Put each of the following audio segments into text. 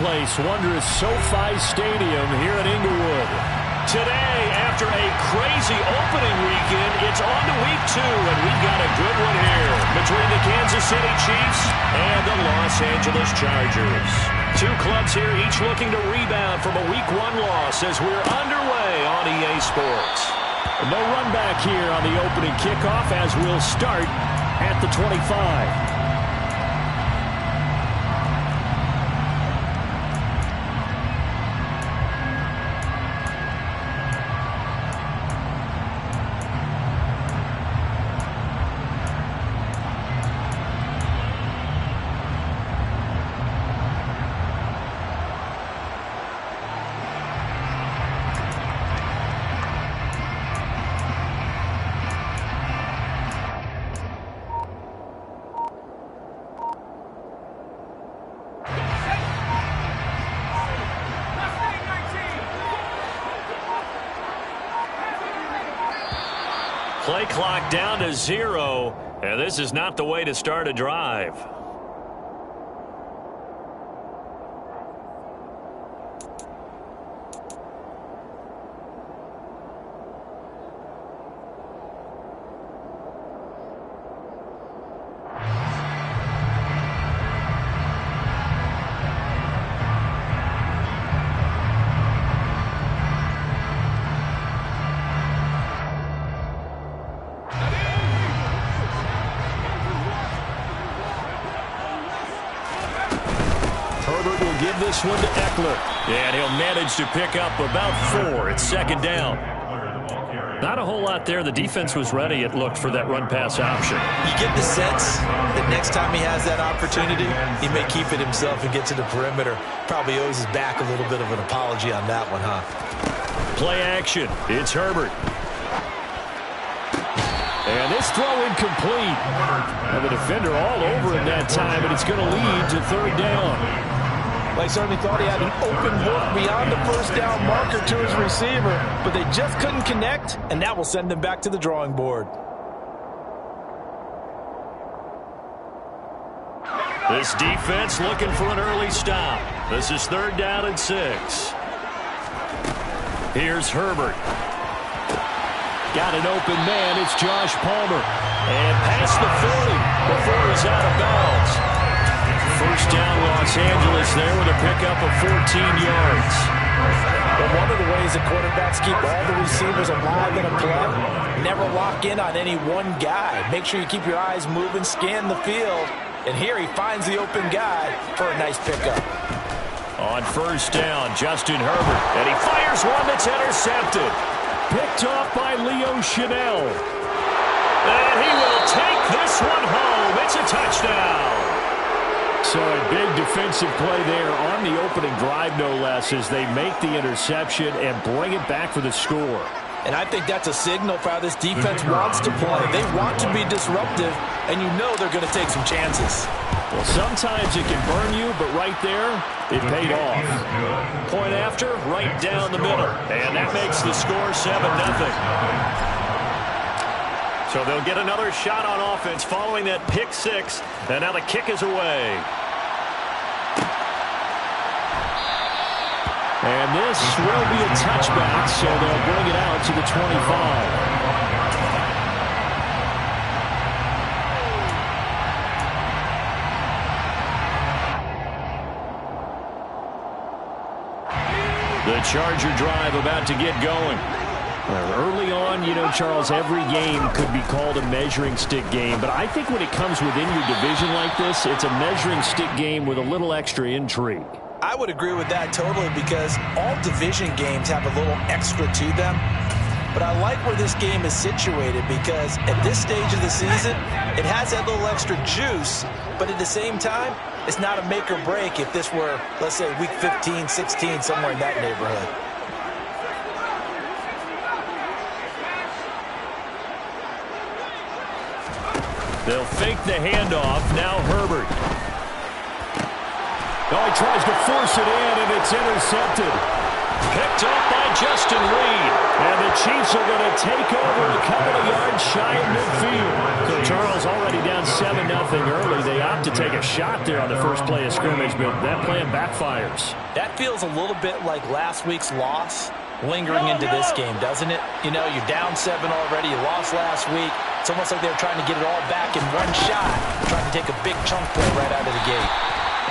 Place, wondrous SoFi Stadium here in Inglewood. Today, after a crazy opening weekend, it's on to week 2, and we've got a good one here between the Kansas City Chiefs and the Los Angeles Chargers. Two clubs here, each looking to rebound from a week 1 loss as we're underway on EA Sports. No run back here on the opening kickoff as we'll start at the 25. Play clock down to 0, and this is not the way to start a drive. This one to Eckler. And he'll manage to pick up about 4. It's second down. Not a whole lot there. The defense was ready, it looked, for that run-pass option. You get the sense that next time he has that opportunity, he may keep it himself and get to the perimeter. Probably owes his back a little bit of an apology on that one, huh? Play action. It's Herbert. And this throw incomplete. And the defender all over him that time, and it's going to lead to third down. They certainly thought he had an open look beyond the first down marker to his receiver, but they just couldn't connect, and that will send them back to the drawing board. This defense looking for an early stop. This is third down and 6. Here's Herbert. Got an open man. It's Josh Palmer. And past the 40 before he's out of bounds. First down, Los Angeles there with a pickup of 14 yards. But one of the ways that quarterbacks keep all the receivers alive in a play, never lock in on any one guy. Make sure you keep your eyes moving, scan the field. And here he finds the open guy for a nice pickup. On first down, Justin Herbert. And he fires one that's intercepted. Picked off by Leo Chanel. And he will take this one home. It's a touchdown. So a big defensive play there on the opening drive, no less, as they make the interception and bring it back for the score. And I think that's a signal for how this defense wants to play. They want to be disruptive, and you know they're going to take some chances. Well, sometimes it can burn you, but right there, it paid off. Point after, right down the middle. And that makes the score 7-0. So they'll get another shot on offense following that pick 6. And now the kick is away. And this will be a touchback, so they'll bring it out to the 25. The Charger drive about to get going. Early on, you know, Charles, every game could be called a measuring stick game. But I think when it comes within your division like this, it's a measuring stick game with a little extra intrigue. I would agree with that totally because all division games have a little extra to them. But I like where this game is situated because at this stage of the season, it has that little extra juice. But at the same time, it's not a make or break if this were, let's say, week 15, 16, somewhere in that neighborhood. They'll fake the handoff. Now Herbert. Oh, he tries to force it in, and it's intercepted. Picked up by Justin Reed. And the Chiefs are going to take over a couple of yards shy of midfield. So Charles already down 7-0 early. They opt to take a shot there on the first play of scrimmage, but that plan backfires. That feels a little bit like last week's loss lingering into this game, doesn't it? You know, you're down 7 already. You lost last week. It's almost like they're trying to get it all back in one shot, trying to take a big chunk play right out of the gate.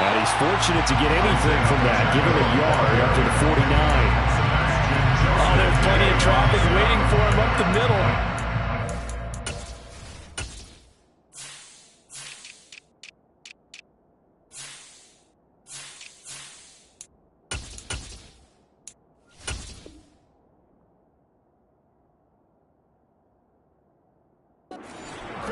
And he's fortunate to get anything from that. Give him a yard up to the 49. Oh, there's plenty of traffic waiting for him up the middle.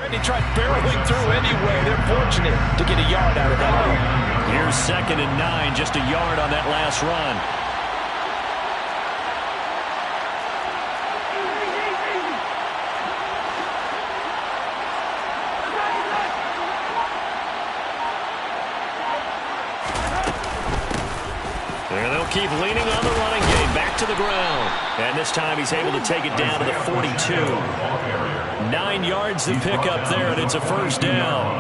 He tried barreling through anyway. They're fortunate to get a yard out of that. Here's 2nd and 9, just a yard on that last run. And they'll keep leaning on the running game. Back to the ground. And this time he's able to take it down to the 42. 9 yards to pick up there, and it's a first down.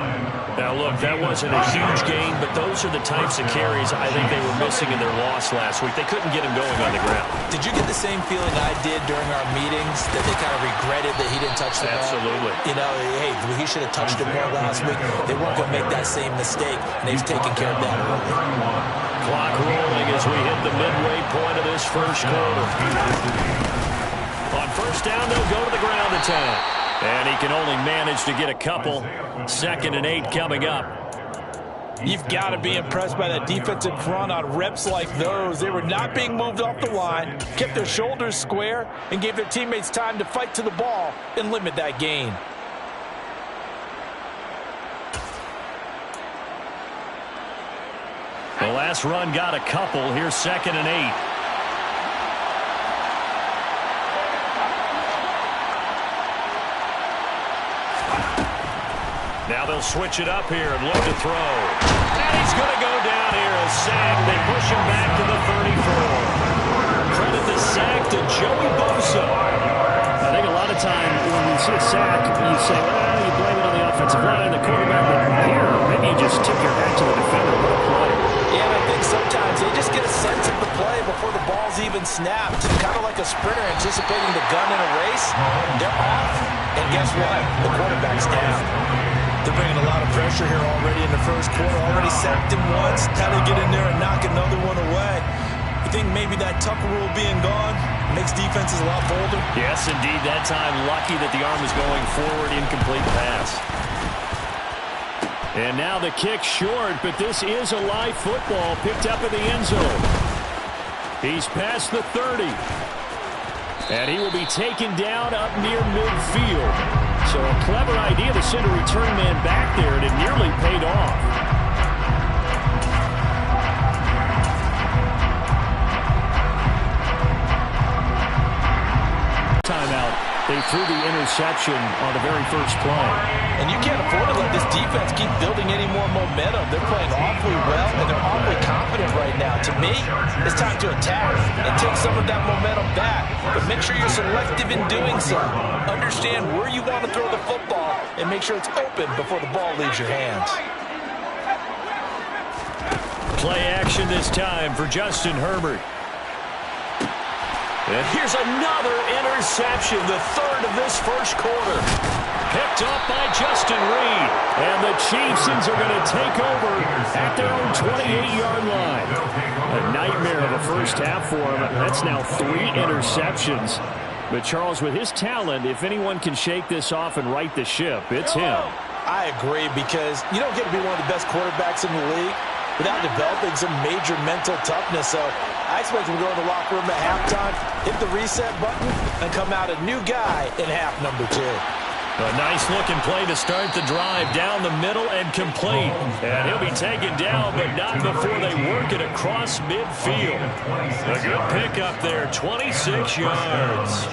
Now, look, that wasn't a huge gain, but those are the types of carries I think they were missing in their loss last week. They couldn't get him going on the ground. Did you get the same feeling I did during our meetings, that they kind of regretted that he didn't touch the ball? Absolutely. You know, hey, he should have touched it more last week. They weren't going to make that same mistake, and they've taken care of that early. Clock rolling as we hit the midway point of this first quarter. On first down, they'll go to the ground attack. And he can only manage to get a couple. 2nd and 8 coming up. You've got to be impressed by that defensive front on reps like those. They were not being moved off the line, kept their shoulders square, and gave their teammates time to fight to the ball and limit that gain. The last run got a couple. Here's 2nd and 8. Now they'll switch it up here and look to throw. And he's going to go down here. A sack. They push him back to the 34. Credit the sack to Joey Bosa. I think a lot of time when you see a sack, you say, well, you blame it on the offensive line, the quarterback. But here, maybe you just tip your hat to the defender with a play. Yeah, and I think sometimes they just get a sense of the play before the ball's even snapped. Kind of like a sprinter anticipating the gun in a race. They're off. And guess what? The quarterback's down. They're bringing a lot of pressure here already in the first quarter. Already sacked him once. How to get in there and knock another one away. You think maybe that Tucker rule being gone makes defenses a lot bolder? Yes, indeed. That time, lucky that the arm is going forward. Incomplete pass. And now the kick short, but this is a live football picked up in the end zone. He's past the 30. And he will be taken down up near midfield. So a clever idea to send a return man back there, and it nearly paid off. Timeout. They threw the interception on the very first play. And you can't afford to let this defense keep building any more momentum. They're playing awfully well, and they're awfully confident right now. To me, it's time to attack and take some of that momentum back. But make sure you're selective in doing so. Understand where you want to throw the football and make sure it's open before the ball leaves your hands. Play action this time for Justin Herbert. And here's another interception, the third of this first quarter. Picked up by Justin Reed. And the Chiefs are going to take over at their own 28-yard line. A nightmare of a first half for him. That's now 3 interceptions. But Charles, with his talent, if anyone can shake this off and right the ship, it's him. I agree, because you don't get to be one of the best quarterbacks in the league without developing some major mental toughness. So I expect him to go in the locker room at halftime, hit the reset button, and come out a new guy in half number 2. A nice-looking play to start the drive down the middle and complete. And he'll be taken down, but not before they work it across midfield. A good pickup there, 26 yards.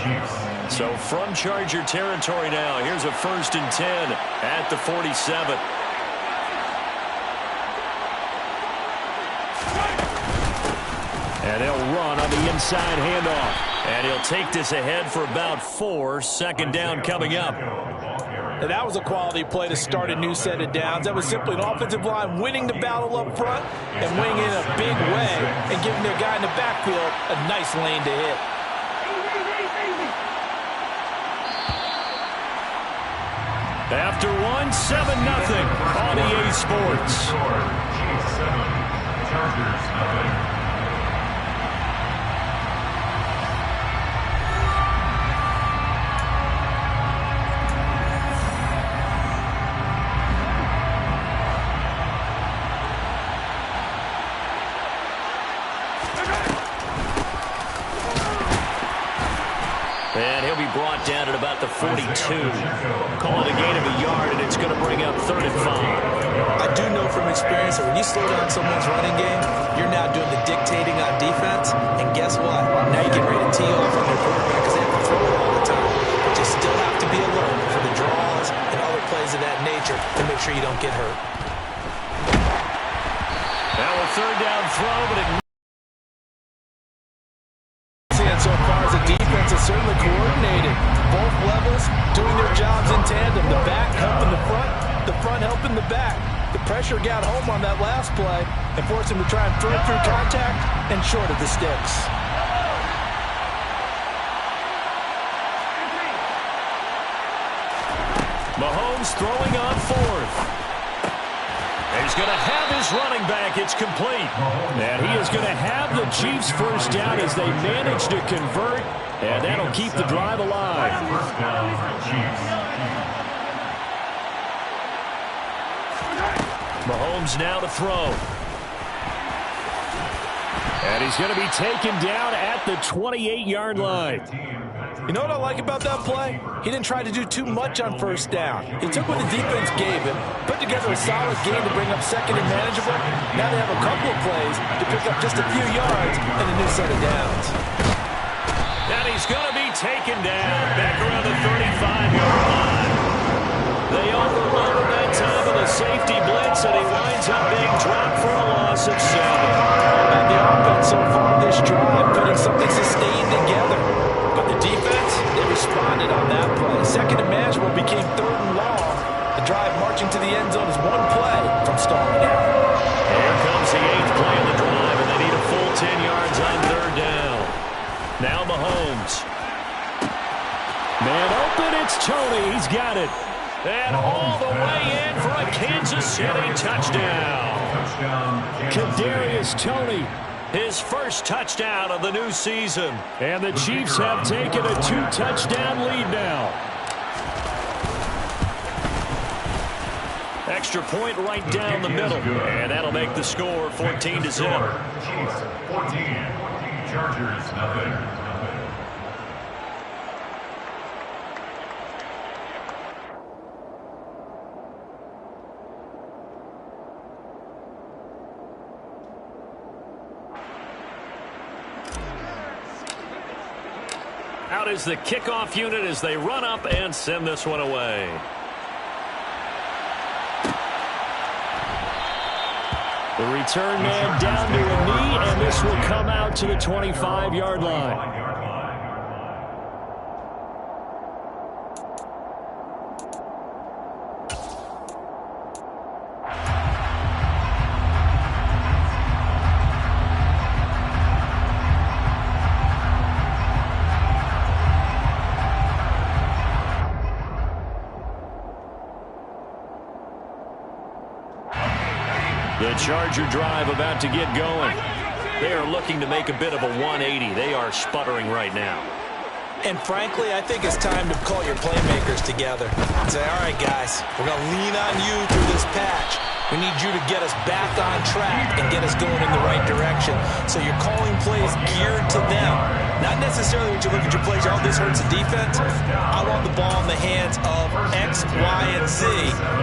So from Charger territory now, here's a 1st and 10 at the 47. And they'll run on the inside handoff. And he'll take this ahead for about 4. Second down coming up. And that was a quality play to start a new set of downs. That was simply an offensive line winning the battle up front and winning in a big way and giving their guy in the backfield a nice lane to hit. After 1, 7-0 on EA Sports. Chargers, nothing. And he'll be brought down at about the 42. Call it a gain of a yard, and it's going to bring up 3rd and 5. I do know from experience that when you slow down someone's running game, you're now doing the dictating on defense. And guess what? Now you get ready to tee off on your quarterback because they have to throw it all the time. But you still have to be alert for the draws and other plays of that nature to make sure you don't get hurt. Now a 3rd down throw, but it So far as the defense is certainly coordinated. Both levels doing their jobs in tandem. The back helping the front helping the back. The pressure got home on that last play and forced him to try and throw through contact and short of the sticks. Mahomes throwing on 4th. He's going to have his running back. It's complete. And he is going to have the Chiefs first down as they manage to convert. And that'll keep the drive alive. First down for Chiefs. Mahomes now to throw. And he's going to be taken down at the 28-yard line. You know what I like about that play? He didn't try to do too much on first down. He took what the defense gave him, put together a solid game to bring up second and manageable. Now they have a couple of plays to pick up just a few yards and a new set of downs. And he's going to be taken down back around the 35-yard line. They overrun him that time with a safety blitz, and he winds up being dropped for a loss of 7. And the offense so far this drive putting something sustained together. But the defense, they responded on that play. Second and manageable became 3rd and long. The drive marching to the end zone is one play from stalling out. Here comes the 8th play of the drive, and they need a full 10 yards on 3rd down. Now Mahomes. Man open, it's Tony. He's got it. And all the way in for a Kansas City touchdown. Kadarius Toney. His first touchdown of the new season. And the Chiefs have taken a 2-touchdown lead now. Extra point right down the middle. And that'll make the score 14-0. Chiefs 14. Chargers, nothing. Out is the kickoff unit as they run up and send this one away. The return man down to a knee, and this will come out to the 25-yard line. The Charger drive about to get going. They are looking to make a bit of a 180. They are sputtering right now. And frankly, I think it's time to call your playmakers together and say, all right, guys, we're going to lean on you through this patch. We need you to get us back on track and get us going in the right direction. So you're calling plays geared to them. Not necessarily when you look at your plays, oh, this hurts the defense. I want the ball in the hands of X, Y, and Z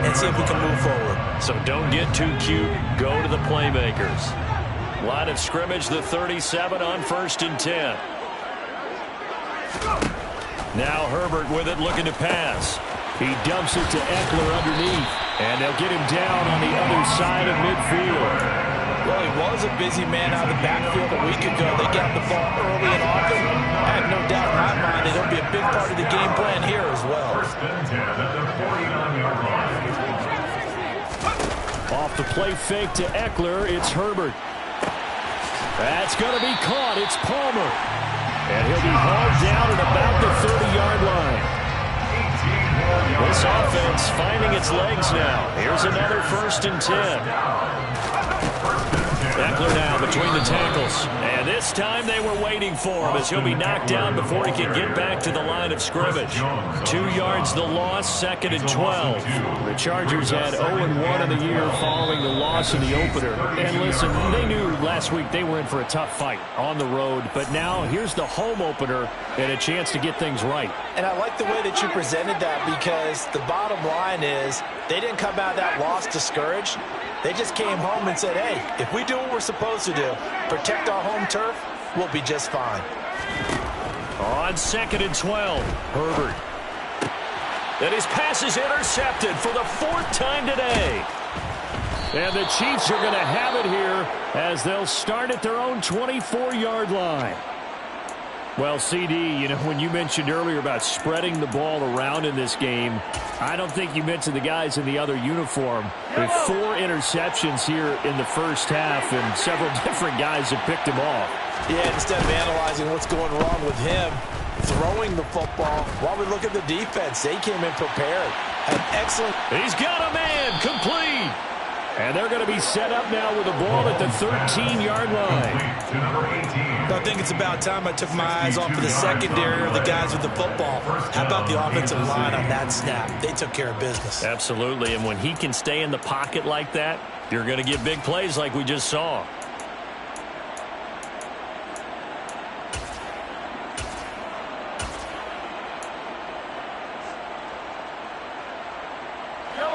and see if we can move forward. So don't get too cute. Go to the playmakers. Line of scrimmage, the 37 on 1st and 10. Now Herbert with it, looking to pass. He dumps it to Eckler underneath, and they'll get him down on the other side of midfield. Well, he was a busy man out of the backfield a week ago. the play fake to Eckler. It's Herbert. That's going to be caught. It's Palmer. And he'll be hauled down at about the 30-yard line. This offense finding its legs now. Here's another 1st and 10. Eckler now between the tackles. And this time they were waiting for him as he'll be knocked down before he can get back to the line of scrimmage. 2 yards the loss, 2nd and 12. The Chargers had 0-1 in the year following the loss in the opener. And listen, they knew last week they were in for a tough fight on the road. But now here's the home opener and a chance to get things right. And I like the way that you presented that because the bottom line is they didn't come out of that loss discouraged. They just came home and said, hey, if we do what we're supposed to do, protect our home turf, we'll be just fine. On 2nd and 12, Herbert. And his pass is intercepted for the 4th time today. And the Chiefs are going to have it here as they'll start at their own 24-yard line. Well, CD, you know, when you mentioned earlier about spreading the ball around in this game, I don't think you mentioned the guys in the other uniform. With 4 interceptions here in the first half, and several different guys have picked him off. Yeah, instead of analyzing what's going wrong with him, throwing the football, while we look at the defense, they came in prepared. Had excellent. He's got a man, complete. And they're going to be set up now with the ball at the 13-yard line. I think it's about time I took my eyes off of the secondary or the guys with the football. How about the offensive line on that snap? They took care of business. Absolutely, and when he can stay in the pocket like that, you're going to get big plays like we just saw.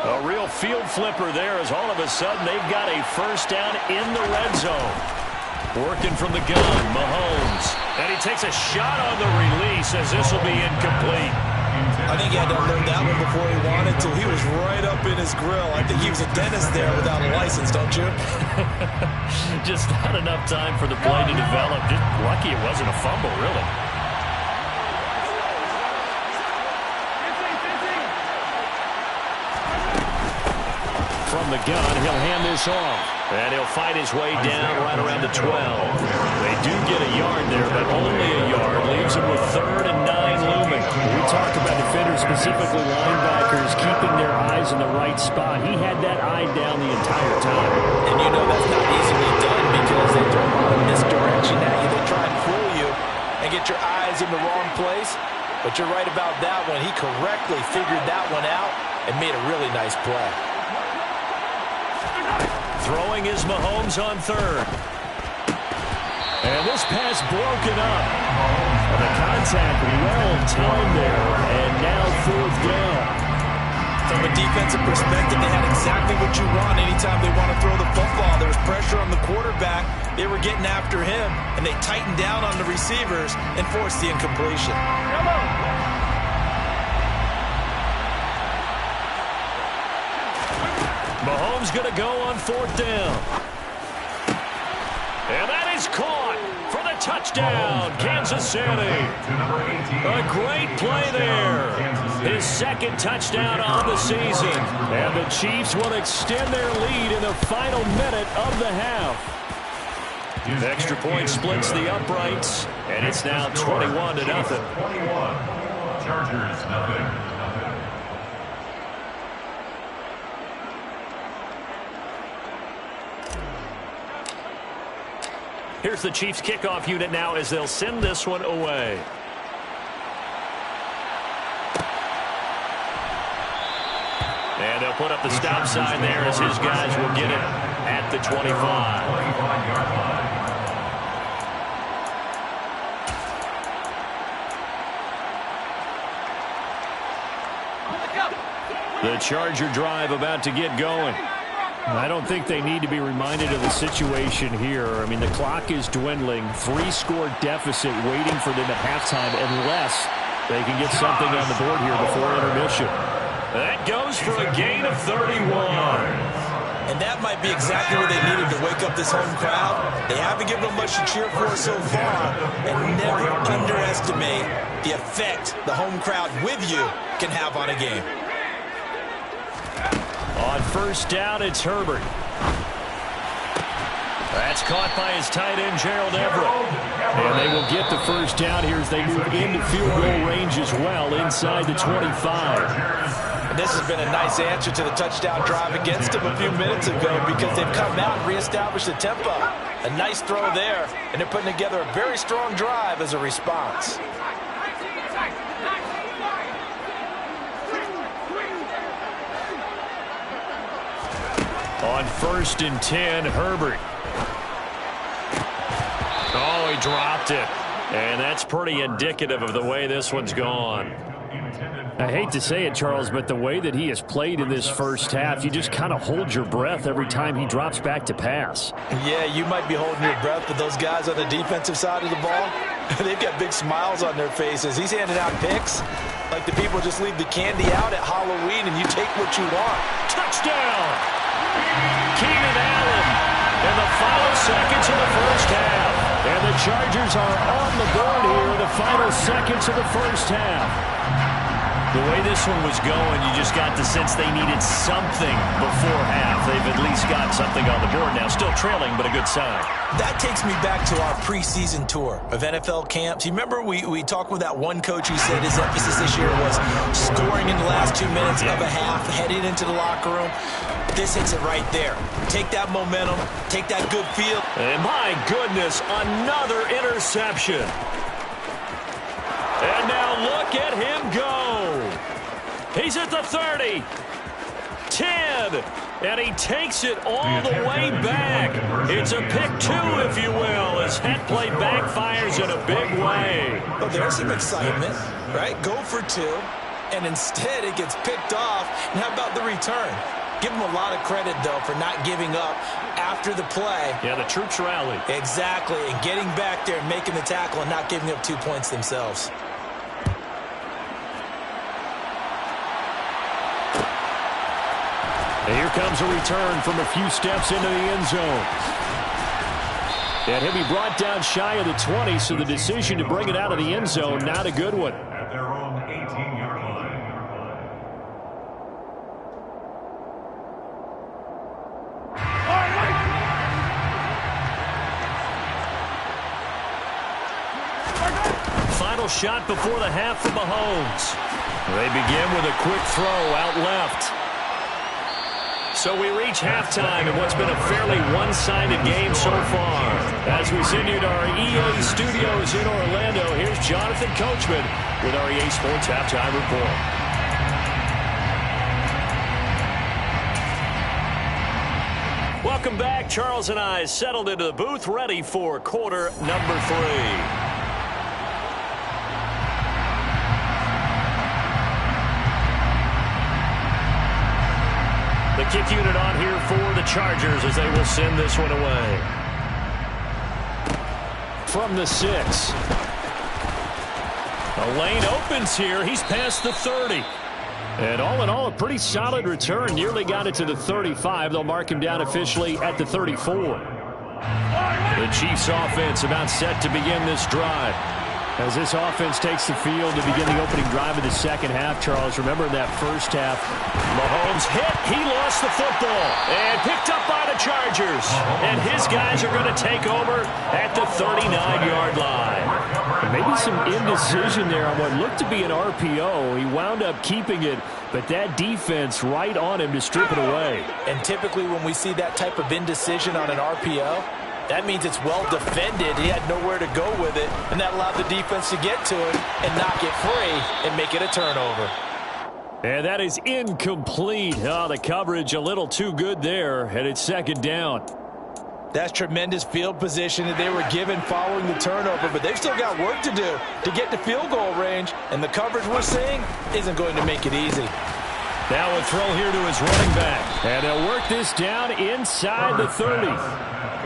A real field flipper there as all of a sudden they've got a 1st down in the red zone. Working from the gun, Mahomes. And he takes a shot on the release as this will be incomplete. I think he had to unload that one before he wanted to. He was right up in his grill. I think he was a dentist there without a license, don't you? Just not enough time for the play to develop. Just lucky it wasn't a fumble, really. From the gun, he'll hand this off. And he'll fight his way down right around the 12. They do get a yard there, but only a yard. Leaves him with 3rd and 9 looming. We talked about defenders, specifically linebackers, keeping their eyes in the right spot. He had that eye down the entire time. And you know that's not easily done because they throw a lot of misdirection at you. They try and fool you and get your eyes in the wrong place. But you're right about that one. He correctly figured that one out and made a really nice play. Throwing is Mahomes on 3rd. And this pass broken up. And the contact well timed there. And now 4th down. From a defensive perspective, they had exactly what you want anytime they want to throw the football. There was pressure on the quarterback. They were getting after him, and they tightened down on the receivers and forced the incompletion. Come on. Mahomes going to go on 4th down. And that is caught for the touchdown, Kansas City. A great play there. His 2nd touchdown on the season. And the Chiefs will extend their lead in the final minute of the half. Extra point splits the uprights, and it's now 21-0. 21. Chargers, nothing. Here's the Chiefs kickoff unit now as they'll send this one away. And they'll put up the stop sign there as his guys will get it at the 25. 25-yard line. The Charger drive about to get going. I don't think they need to be reminded of the situation here. I mean, the clock is dwindling. 3-score deficit waiting for them at halftime unless they can get something on the board here before intermission. That goes for a gain of 31. And that might be exactly what they needed to wake up this home crowd. They haven't given them much to cheer for so far. And never underestimate the effect the home crowd with you can have on a game. On first down, it's Herbert. That's caught by his tight end, Gerald Everett. And they will get the first down here as they move into field goal range as well, inside the 25. And this has been a nice answer to the touchdown drive against them a few minutes ago because they've come out and reestablished the tempo. A nice throw there, and they're putting together a very strong drive as a response. On first and 10, Herbert. Oh, he dropped it. And that's pretty indicative of the way this one's gone. I hate to say it, Charles, but the way that he has played in this first half, you just kind of hold your breath every time he drops back to pass. Yeah, you might be holding your breath, but those guys on the defensive side of the ball, they've got big smiles on their faces. He's handing out picks like the people just leave the candy out at Halloween and you take what you want. Touchdown! Keenan Allen in the final seconds of the first half. And the Chargers are on the board here in the final seconds of the first half. The way this one was going, you just got the sense they needed something before half. They've at least got something on the board now. Still trailing, but a good sign. That takes me back to our preseason tour of NFL camps. You remember we talked with that one coach who said his emphasis this year was scoring in the last 2 minutes of a half, heading into the locker room. This hits it right there. Take that momentum, take that good feel. And my goodness, another interception. And now look at him go. He's at the 30, 10, and he takes it all the way back. It's a pick two, if you will, as that play backfires in a big way. Well, there's some excitement, right? Go for two, and instead it gets picked off. And how about the return? Give him a lot of credit, though, for not giving up after the play. Yeah, the troops rallied. Exactly, and getting back there and making the tackle and not giving up 2 points themselves. And here comes a return from a few steps into the end zone. And he'll be brought down shy of the 20, so the decision to bring it out of the end zone, not a good one. At their own 18-yard line. Final shot before the half for Mahomes. They begin with a quick throw out left. So we reach halftime in what's been a fairly one-sided game so far. As we send you to our EA studios in Orlando, here's Jonathan Coachman with our EA Sports Halftime Report. Welcome back. Charles and I settled into the booth, ready for quarter number 3. The kick unit on here for the Chargers as they will send this one away. From the 6. The lane opens here. He's past the 30. And all in all, a pretty solid return. Nearly got it to the 35. They'll mark him down officially at the 34. The Chiefs offense about set to begin this drive. As this offense takes the field to begin the opening drive of the second half, Charles, remember in that first half, Mahomes hit, he lost the football, and picked up by the Chargers. And his guys are going to take over at the 39-yard line. Maybe some indecision there on what looked to be an RPO. He wound up keeping it, but that defense right on him to strip it away. And typically when we see that type of indecision on an RPO, that means it's well defended. He had nowhere to go with it, and that allowed the defense to get to him and knock it free and make it a turnover. And that is incomplete. Oh, the coverage a little too good there, and it's second down. That's tremendous field position that they were given following the turnover, but they've still got work to do to get to field goal range, and the coverage we're seeing isn't going to make it easy. Now a throw here to his running back. And they'll work this down inside the 30.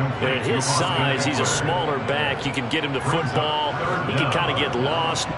At his size, he's a smaller back. You can get him the football. He can kind of get lost.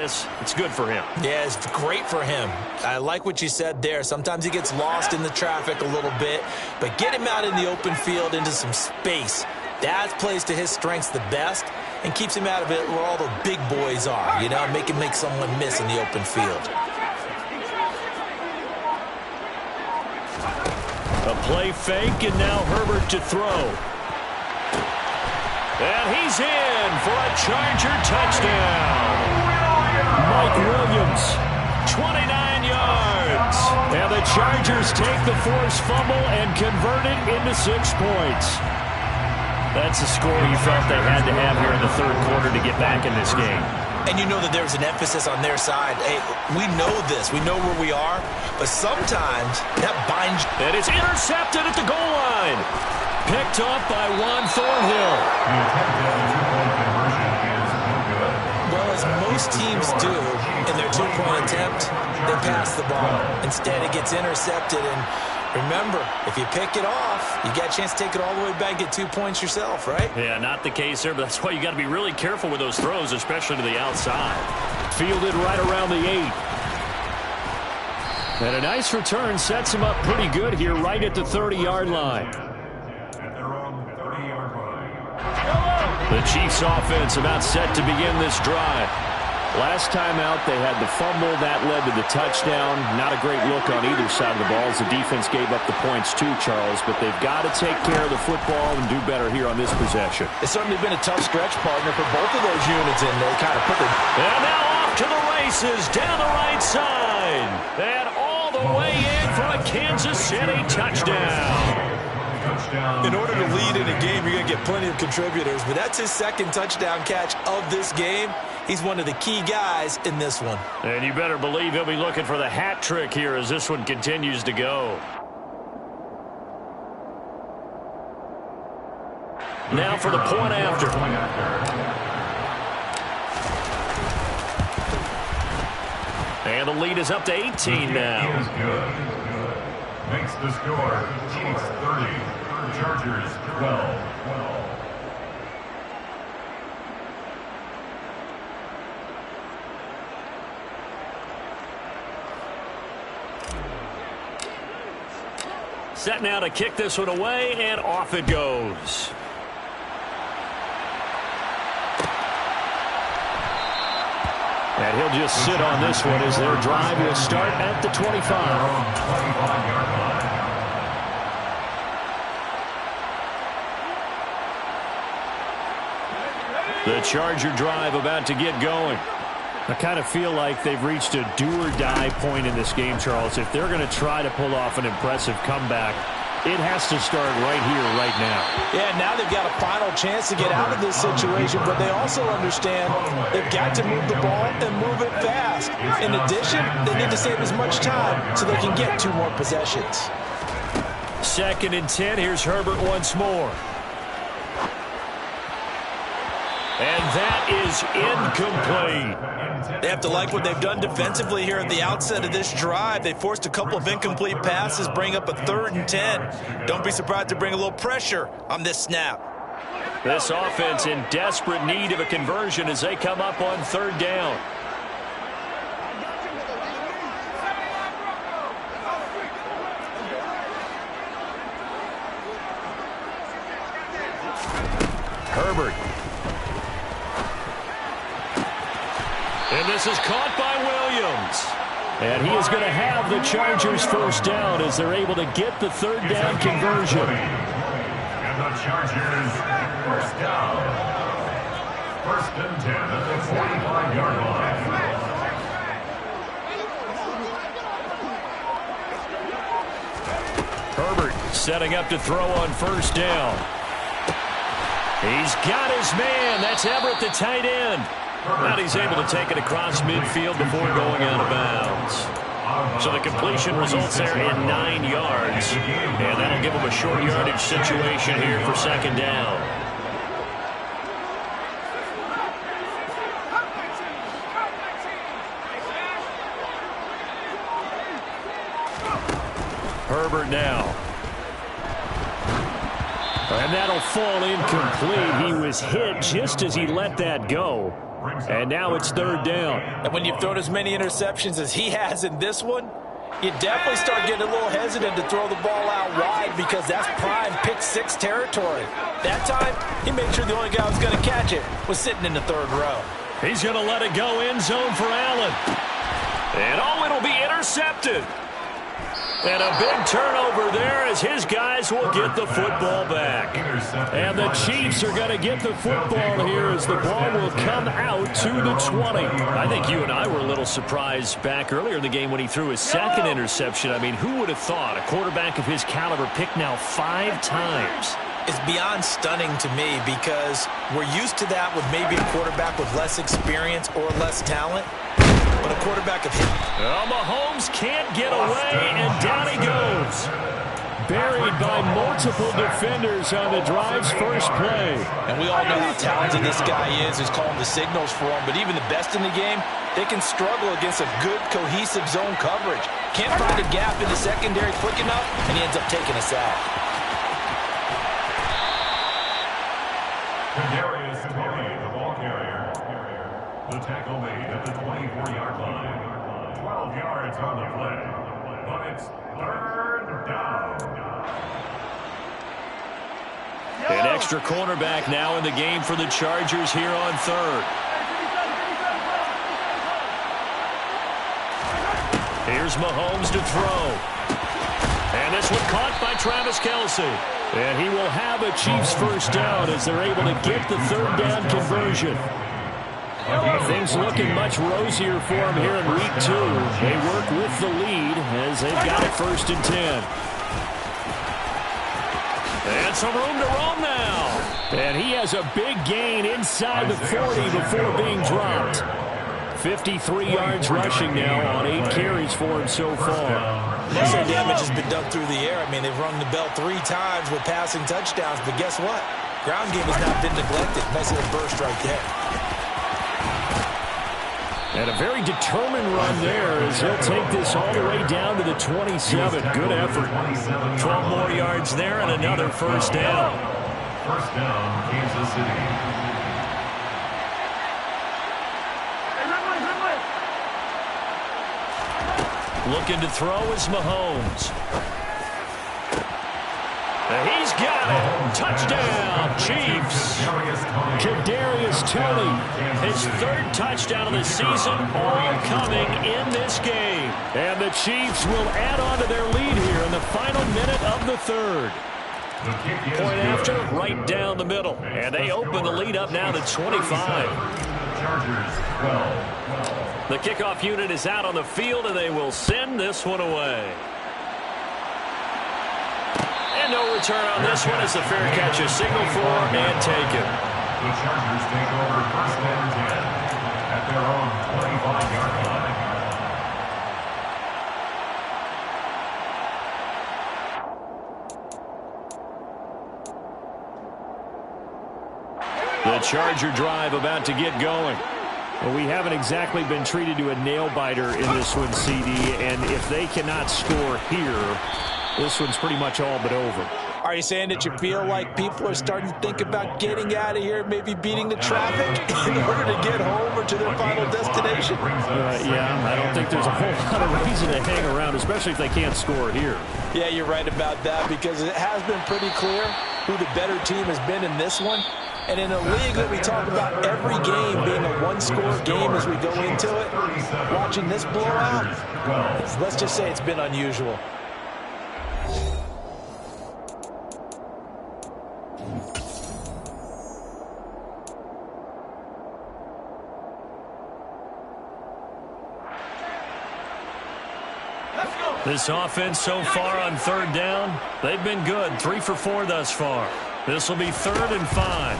this, it's good for him. Yeah, it's great for him. I like what you said there. Sometimes he gets lost in the traffic a little bit, but get him out in the open field into some space. That plays to his strengths the best and keeps him out of it where all the big boys are, you know, make him make someone miss in the open field. A play fake, and now Herbert to throw. And he's in for a Charger touchdown. Mike Williams, 29 yards. And the Chargers take the forced fumble and convert it into 6 points. That's the score you felt they had to have here in the third quarter to get back in this game. And you know that there's an emphasis on their side. Hey, we know this. We know where we are. But sometimes that binds. And it's intercepted at the goal line. Picked up by Juan Thornhill. Well, as most teams do in their two-point attempt, they pass the ball. Instead, it gets intercepted. And remember, if you pick it off, you got a chance to take it all the way back, get 2 points yourself, right? Yeah, not the case there, but that's why you got to be really careful with those throws, especially to the outside. Fielded right around the 8. And a nice return sets him up pretty good here right at the 30-yard line. The Chiefs offense about set to begin this drive. Last time out, they had the fumble. That led to the touchdown. Not a great look on either side of the ball as the defense gave up the points too, Charles. But they've got to take care of the football and do better here on this possession. It's certainly been a tough stretch, partner, for both of those units, and they kind of put their... And now off to the races down the right side. And all the way in for a Kansas City touchdown. In order to lead in a game, you're going to get plenty of contributors, but that's his second touchdown catch of this game. He's one of the key guys in this one. And you better believe he'll be looking for the hat trick here as this one continues to go. Now for the point after. And the lead is up to 18 now. Makes the score Chiefs 30, Chargers 12. Set now to kick this one away, and off it goes. And he'll just sit on this one as their drive will start at the 25. The Charger drive about to get going. I kind of feel like they've reached a do-or-die point in this game, Charles. If they're going to try to pull off an impressive comeback, it has to start right here, right now. Yeah, now they've got a final chance to get out of this situation, but they also understand they've got to move the ball and move it fast. In addition, they need to save as much time so they can get 2 more possessions. 2nd and 10. Here's Herbert once more. And that is incomplete. They have to like what they've done defensively here at the outset of this drive. They forced a couple of incomplete passes, bring up a 3rd and 10. Don't be surprised to bring a little pressure on this snap. This offense in desperate need of a conversion as they come up on 3rd down. Herbert. And this is caught by Williams. And he is going to have the Chargers first down as they're able to get the 3rd down conversion. And the Chargers first down. 1st and 10 at the 45-yard line. Herbert setting up to throw on 1st down. He's got his man. That's Everett, the tight end. And he's able to take it across midfield before going out of bounds. So the completion results there in 9 yards. And that'll give him a short yardage situation here for 2nd down. Herbert now. And that'll fall incomplete. He was hit just as he let that go. And now it's third down. And when you've thrown as many interceptions as he has in this one, you definitely start getting a little hesitant to throw the ball out wide because that's prime pick six territory. That time, he made sure the only guy who was going to catch it was sitting in the third row. He's going to let it go end zone for Allen. And it'll be intercepted. And a big turnover there as his guys will get the football back. And the Chiefs are going to get the football here as the ball will come out to the 20. I think you and I were a little surprised back earlier in the game when he threw his second interception. I mean, who would have thought a quarterback of his caliber picked now 5 times? It's beyond stunning to me because we're used to that with maybe a quarterback with less experience or less talent. But a quarterback of him. Well, Mahomes can't get away, and down he goes. Buried by multiple defenders on the drive's first play. And we all know how talented this guy is, who's calling the signals for him. But even the best in the game, they can struggle against a good, cohesive zone coverage. Can't find a gap in the secondary quick enough, and he ends up taking a sack. Kadarius Toney, the ball carrier. The tackle made at the 24-yard line. 12 yards on the play. But it's third down. An extra cornerback now in the game for the Chargers here on third. Here's Mahomes to throw. And this one caught by Travis Kelce. And he will have a Chiefs first down as they're able to get the third down conversion. Things looking much rosier for him here in week 2. They work with the lead as they've got it 1st and 10. And some room to roam now. And he has a big gain inside the 40 before being dropped. 53 yards rushing now on 8 carries for him so far. Most of the damage has been done through the air. I mean, they've rung the bell 3 times with passing touchdowns, but guess what? Ground game has not been neglected. Nice little burst right there. And a very determined run there as he'll take this all the way down to the 27. Good effort. 12 more yards there and another first down. First down, Kansas City. Looking to throw is Mahomes. He's got it. Touchdown, Chiefs. Kadarius Toney, his 3rd touchdown of the season, all coming in this game. And the Chiefs will add on to their lead here in the final minute of the 3rd. Point after, right down the middle. And they open the lead up now to 25. Chargers 12. The kickoff unit is out on the field, and they will send this one away. And no return on this one as the fair catch is signaled for and taken. The Chargers take over 1st and 10 at their own 25-yard line. The Charger drive about to get going. Well, we haven't exactly been treated to a nail-biter in this one, CD, and if they cannot score here, this one's pretty much all but over. Are you saying that you feel like people are starting to think about getting out of here, maybe beating the traffic in order to get home or to their final destination? Yeah, I don't think there's a whole lot of reason to hang around, especially if they can't score here. Yeah, you're right about that because it has been pretty clear who the better team has been in this one. And in a league that we talk about every game being a one-score game as we go into it, watching this blowout, let's just say it's been unusual. This offense so far on 3rd down, they've been good. 3 for 4 thus far. This will be 3rd and 5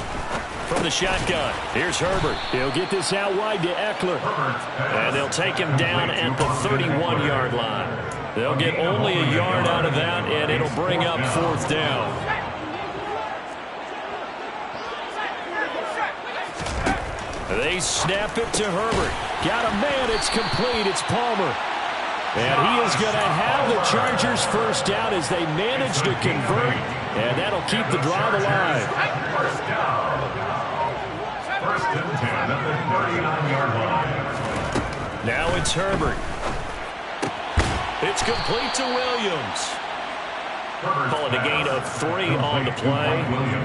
from the shotgun. Here's Herbert. He'll get this out wide to Eckler. And they'll take him down at the 31-yard line. They'll get only a yard out of that, and it'll bring up 4th down. They snap it to Herbert. Got a man. It's complete. It's Palmer. And he is going to have the Chargers first down as they manage to convert, and that'll keep the drive alive. First down. First and 10 at the 39-yard line. Now it's Herbert. It's complete to Williams. Calling a gain of 3 on the play,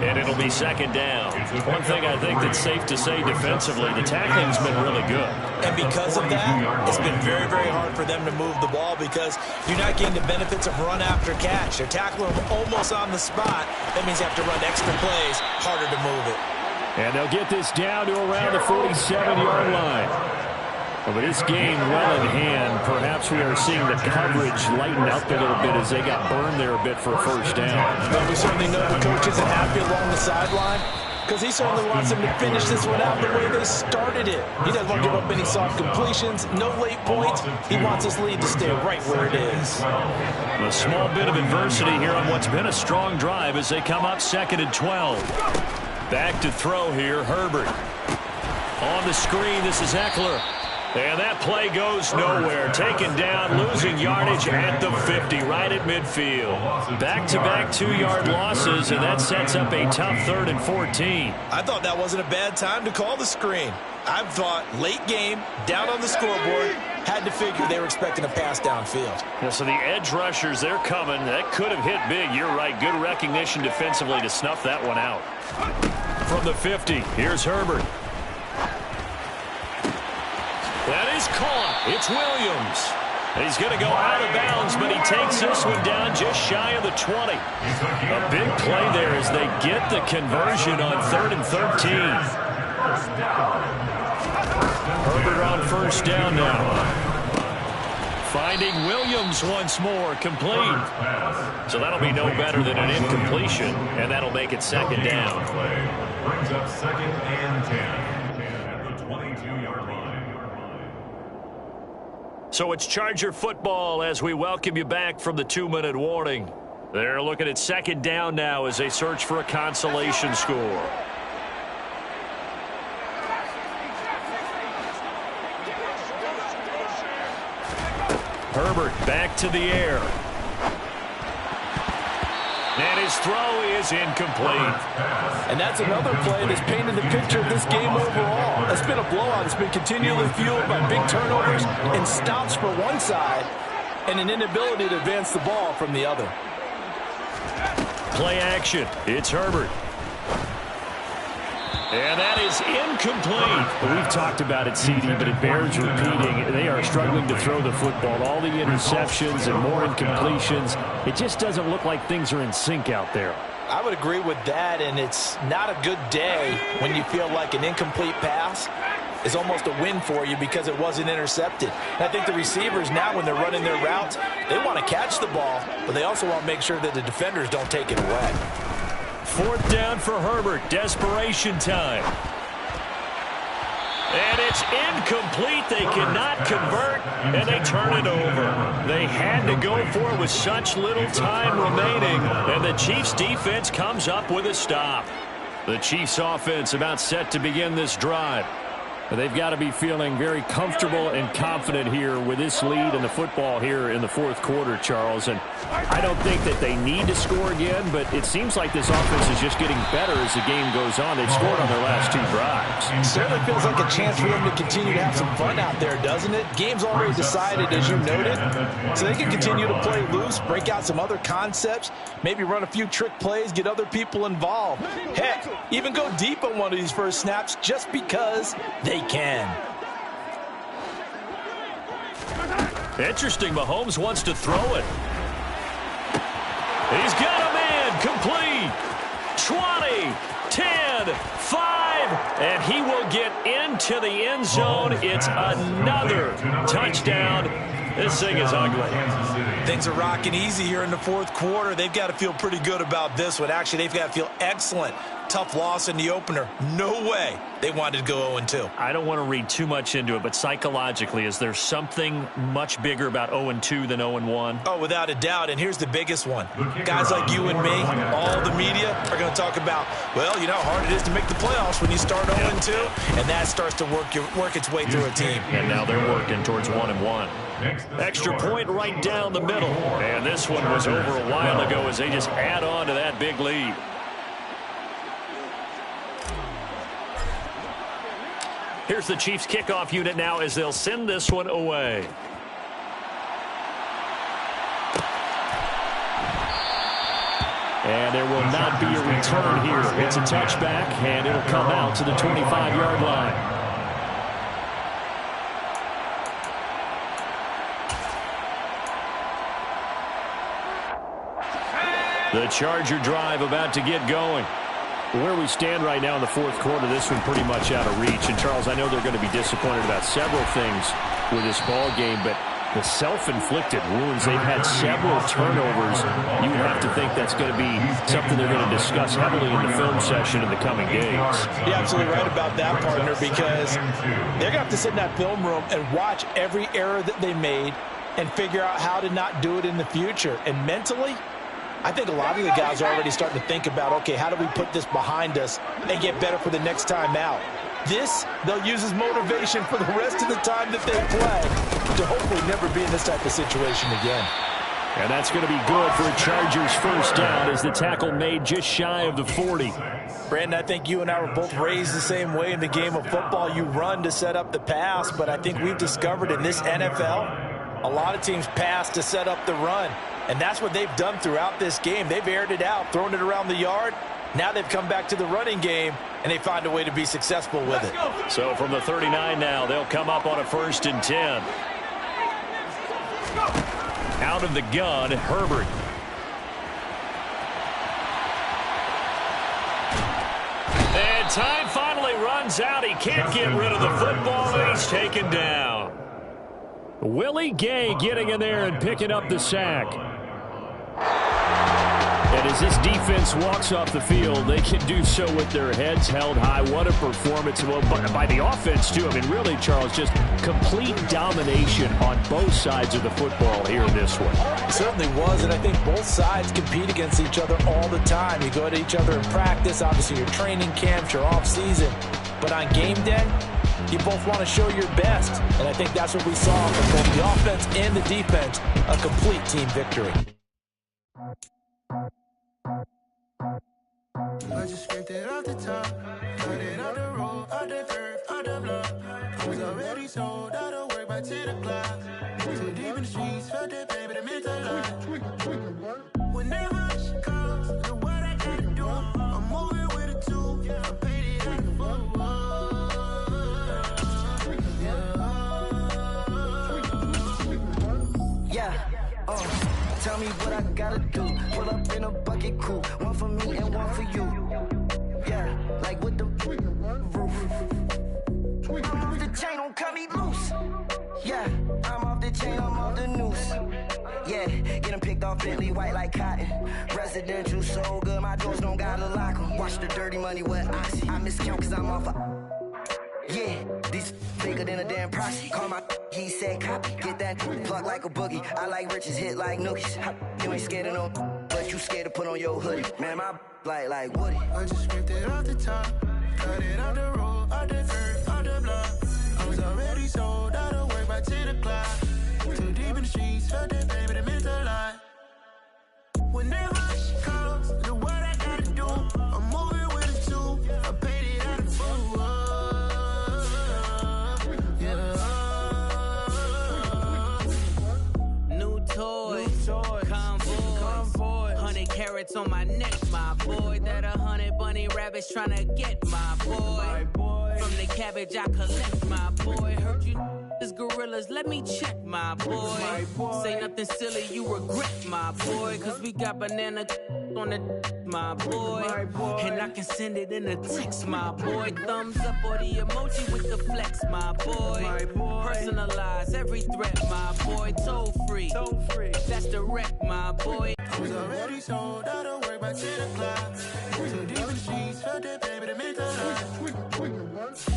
and it'll be second down. One thing I think that's safe to say defensively, the tackling's been really good. And because of that, it's been very, very hard for them to move the ball because you're not getting the benefits of run after catch. They're tackling them almost on the spot. That means you have to run extra plays, harder to move it. And they'll get this down to around the 47-yard line. But this game well in hand, perhaps we are seeing the coverage lighten up a little bit as they got burned there a bit for a first down. But we certainly know the coach isn't happy along the sideline because he certainly wants them to finish this one out the way they started it. He doesn't want to give up any soft completions, no late points. He wants his lead to stay right where it is. A small bit of adversity here on what's been a strong drive as they come up second and 12. Back to throw here, Herbert. On the screen, this is Eckler. And that play goes nowhere. Taken down, losing yardage at the 50, right at midfield. Back-to-back 2-yard losses, and that sets up a tough 3rd and 14. I thought that wasn't a bad time to call the screen. I thought late game, down on the scoreboard, had to figure they were expecting a pass downfield. Yeah, so the edge rushers, they're coming. That could have hit big. You're right. Good recognition defensively to snuff that one out. From the 50, here's Herbert. That is caught. It's Williams. He's going to go out of bounds, but he takes this one down just shy of the 20. A big play there as they get the conversion on 3rd and 13. Herbert on first down now. Finding Williams once more, complete. So that'll be no better than an incompletion, and that'll make it second down. Brings up second and 10 at the 22-yard line. So it's Charger football as we welcome you back from the 2-minute warning. They're looking at second down now as they search for a consolation score. Herbert back to the air. And his throw is incomplete. And that's another play that's painted the picture of this game overall. It's been a blowout. It's been continually fueled by big turnovers and stops for one side and an inability to advance the ball from the other. Play action. It's Herbert. And that is incomplete. We've talked about it, CD, but it bears repeating. They are struggling to throw the football. All the interceptions and more incompletions. It just doesn't look like things are in sync out there. I would agree with that, and it's not a good day when you feel like an incomplete pass is almost a win for you because it wasn't intercepted. And I think the receivers now, when they're running their routes, they want to catch the ball, but they also want to make sure that the defenders don't take it away. 4th down for Herbert. Desperation time. And it's incomplete. They cannot convert, and they turn it over. They had to go for it with such little time remaining, and the Chiefs' defense comes up with a stop. The Chiefs' offense about set to begin this drive. They've got to be feeling very comfortable and confident here with this lead and the football here in the 4th quarter, Charles. And I don't think that they need to score again, but it seems like this offense is just getting better as the game goes on. They've scored on their last 2 drives. It certainly feels like a chance for them to continue to have some fun out there, doesn't it? Game's already decided, as you noted, so they can continue to play loose, break out some other concepts, maybe run a few trick plays, get other people involved. Heck, even go deep on one of these first snaps just because they can. Interesting. Mahomes wants to throw it. He's got a man. Complete. 20, 10, 5, and he will get into the end zone. It's another touchdown. This thing is ugly. Things are rocking easy here in the 4th quarter. They've got to feel pretty good about this one. Actually, they've got to feel excellent tough loss in the opener. No way they wanted to go 0-2. I don't want to read too much into it, but psychologically, is there something much bigger about 0-2 than 0-1? Oh, without a doubt, and here's the biggest one. Guys like you and me, all the media are going to talk about, well, you know how hard it is to make the playoffs when you start 0-2, and that starts to work its way through a team. And now they're working towards 1-1. Extra point right down the middle. And this one was over a while ago as they just add on to that big lead. Here's the Chiefs kickoff unit now as they'll send this one away. And there will not be a return here. It's a touchback, and it'll come out to the 25-yard line. The Charger drive about to get going. Where we stand right now in the fourth quarter, this one pretty much out of reach. And, Charles, I know they're going to be disappointed about several things with this ball game, but the self-inflicted wounds, they've had several turnovers. You would have to think that's going to be something they're going to discuss heavily in the film session in the coming days. You're absolutely right about that, partner, because they're going to have to sit in that film room and watch every error that they made and figure out how to not do it in the future. And mentally, I think a lot of the guys are already starting to think about, okay, how do we put this behind us and get better for the next time out? This, they'll use as motivation for the rest of the time that they play to hopefully never be in this type of situation again. And that's going to be good for a Chargers first down as the tackle made just shy of the 40. Brandon, I think you and I were both raised the same way in the game of football. You run to set up the pass, but I think we've discovered in this NFL, a lot of teams pass to set up the run. And that's what they've done throughout this game. They've aired it out, thrown it around the yard. Now they've come back to the running game, and they find a way to be successful with it. So from the 39 now, they'll come up on a 1st and 10. Out of the gun, Herbert. And time finally runs out. He can't get rid of the football, and he's taken down. Willie Gay getting in there and picking up the sack. And as this defense walks off the field, they can do so with their heads held high. What a performance by the offense, too. I mean, really, Charles, just complete domination on both sides of the football here in this one. It certainly was, and I think both sides compete against each other all the time. You go to each other in practice, obviously your training camps, your off-season. But on game day, you both want to show your best. And I think that's what we saw from both the offense and the defense, a complete team victory. I just scraped it off the top, got it on the road, on the curve, on the block. I was already sold out of work by 10 o'clock. Too deep in the streets, felt that pain, but it meant a lot. When that rush comes, do what I gotta do. I'm moving with a two, I paid it like a fool. Tell me what I gotta do. Pull up in a bucket crew, one for me and one for you. Yeah, like with the roof. I'm off the chain, don't cut me loose. Yeah, I'm off the chain, I'm off the noose. Yeah, get them picked off Bentley, white like cotton. Residential so good, my doors don't gotta lock them. Watch the dirty money with oxy. I miscount cause I'm off a... Yeah, these bigger than a damn proxy. Call my he said copy. Get that plug like a boogie. I like riches, hit like nookies. You ain't scared of no, but you scared to put on your hoodie. Man, my like Woody. I just scraped it off the top, cut it on the road, on the curve, on the block. I was already sold out of work by 10 o'clock. Too deep in the streets, felt that pain, but it meant a lot. When that rush comes, do what I gotta do. I'm moving with a two, I paid it out of full. Toy, convoy, 100 carats on my neck, my boy. That 100 bunny rabbits tryna get my boy. From the cabbage I collect, my boy. Heard you is gorillas, let me check, my boy. Say nothing silly, you regret, my boy. Cause we got banana on the my boy. And I can send it in a text, my boy. Thumbs up or the emoji with the flex, my boy. Personalize every threat, my boy. Toll free, that's direct, my boy. was already sold out of work by 10 o'clock. So deep in the streets, felt that baby to make a lot.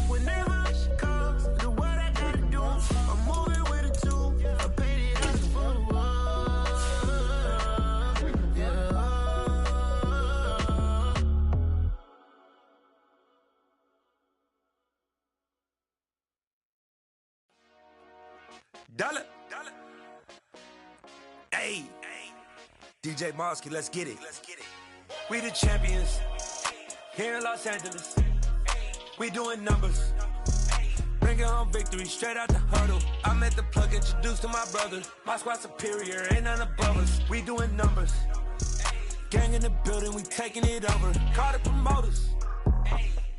Whenever she calls, do what I gotta do. I'm moving with a two. I paid it out for the world. Yeah. Dollar. Hey. DJ Mosky, let's get it. We the champions here in Los Angeles. We doing numbers. Bringing home victory straight out the huddle. I'm at the plug, introduced to my brother. My squad superior, ain't none above us. We doing numbers. Gang in the building, we taking it over. Call the promoters.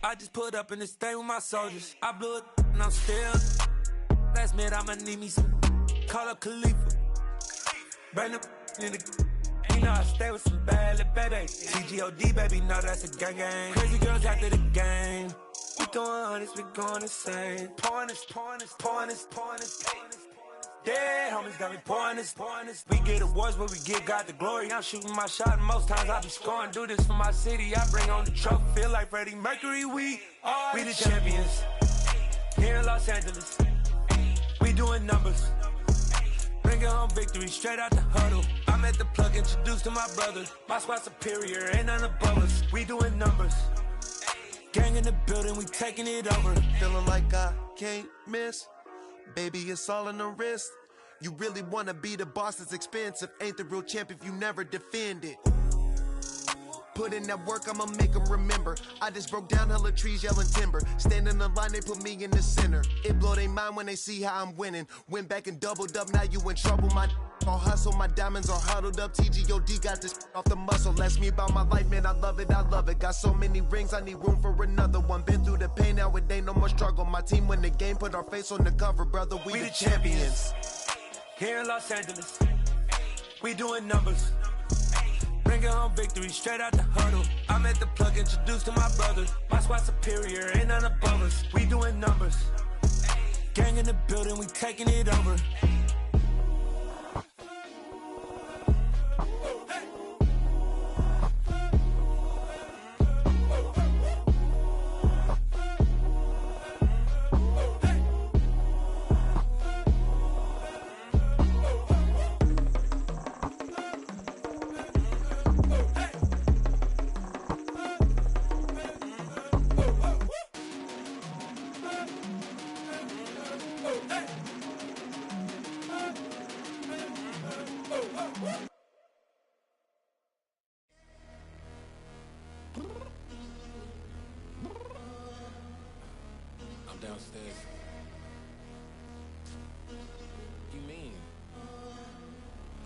I just put up in this thing with my soldiers. I blew it and I'm still. Last minute, I'ma need me some. Call up Khalifa. Bring the in the. You know I stay with some bad little baby. TGOD, baby, know that's a gang gang. Crazy girls after the game. We throwing hundreds, we going insane. Pouring this. Dead homies got me pouring this. We get awards, but we give God the glory. I'm shooting my shot, and most times I be scoring. Do this for my city, I bring on the trophy. Feel like Freddie Mercury, we the champions. Here in Los Angeles, we doing numbers. Bringing home victory straight out the huddle. I'm at the plug, introduced to my brother. My squad superior, ain't none above us. We doing numbers. Gang in the building, we taking it over. Feeling like I can't miss. Baby, it's all in the wrist. You really wanna be the boss, it's expensive. Ain't the real champ if you never defend it. Put in that work, I'ma make them remember. I just broke down hella trees, yelling timber. Stand in the line, they put me in the center. It blow their mind when they see how I'm winning. Went back and doubled up, now you in trouble. My all hustle, my diamonds are huddled up. TGOD got this off the muscle. Ask me about my life, man, I love it. Got so many rings, I need room for another one. Been through the pain, now it ain't no more struggle. My team win the game, put our face on the cover, brother. We the champions. Here in Los Angeles, we doing numbers. Bringing home victory straight out the huddle. I'm at the plug, introduced to my brother. My squad superior, ain't none above us. We doing numbers. Gang in the building, we taking it over. Downstairs. You mean?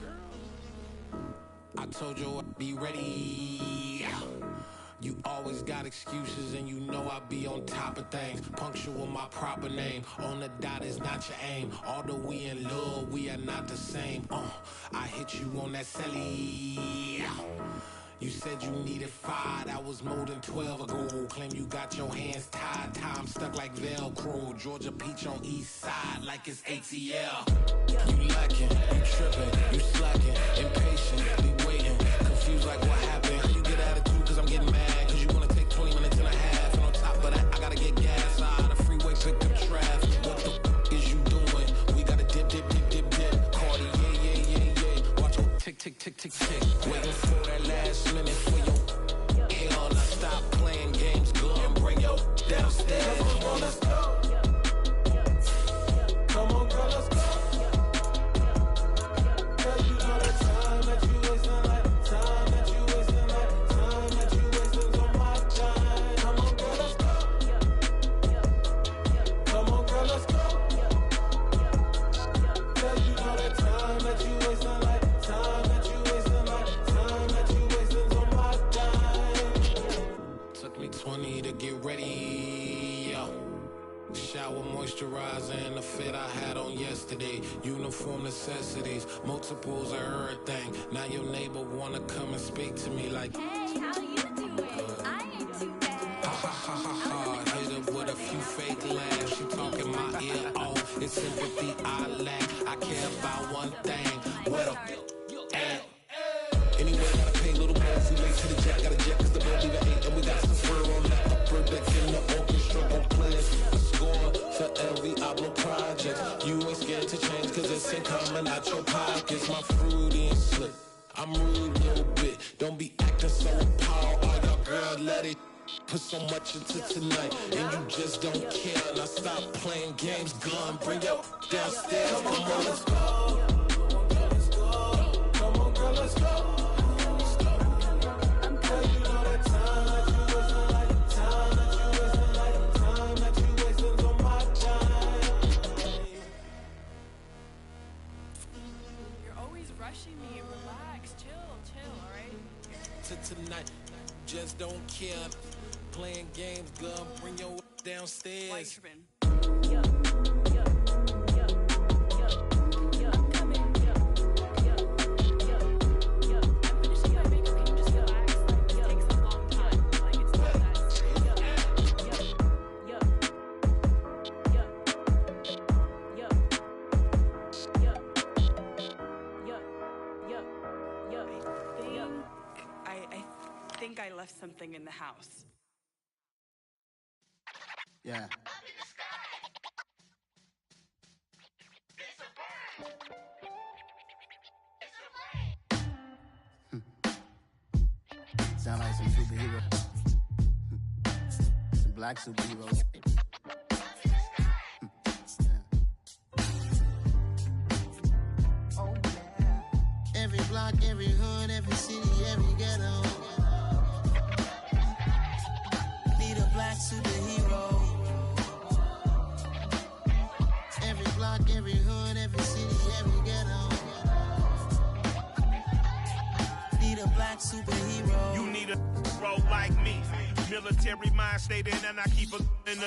Girl, I told you I'd be ready. You always got excuses and you know I be on top of things. Punctual my proper name. On the dot is not your aim. Although we in love, we are not the same. I hit you on that celly. You said you needed 5, that was more than 12 ago. Claim you got your hands tied, time stuck like Velcro. Georgia Peach on east side like it's ATL. You lacking, you tripping, you slacking, impatient, be waiting, confused like what happened. How you get attitude cause I'm getting mad, cause you wanna take 20 minutes and a half. And on top of that, I gotta get gas out of the freeway, pick up traffic. What the is you doing? We gotta dip. Cardi, yeah. Watch your tick. Waiting for that last minute for your hell. Now stop playing games, go and bring your downstairs. Come on, let's go. Come on, girl, let's go. Cause you know the time that you wasting, like time that you wasting, like time that you wasting on my time. Come on, girl, let's go. Come on, girl, let's go. Cause you know the time that you wasting, like time that you wasting, like time that you wasting on my time. Took me 20 to get ready. Shower, moisturizer, and the fit I had on yesterday. Uniform necessities, multiples of everything. Now your neighbor wanna come and speak to me like, hey, how you doing? I ain't too bad. Ha. Hit her with a few fake laughs. She talking my ear off. It's sympathy I lack. I care about one thing. Where the at? Any out your pockets, my fruity and slip. I'm rude a little bit, don't be acting so appalled. All y'all girls let it put so much into tonight, and you just don't care. Now stop playing games, gun, bring your downstairs. Come on, girl, let's go. Come on, girl, let's go. Tonight, just don't care. Playing games, girl, bring your downstairs. I left something in the house. Yeah. Sound like some superheroes. Some black superheroes. Oh, yeah. Every block, every hood, every city, every ghetto. Black superhero. Every block, every hood, every city, every ghetto. Need a black superhero. You need a role like me. Military mind stated, and I keep a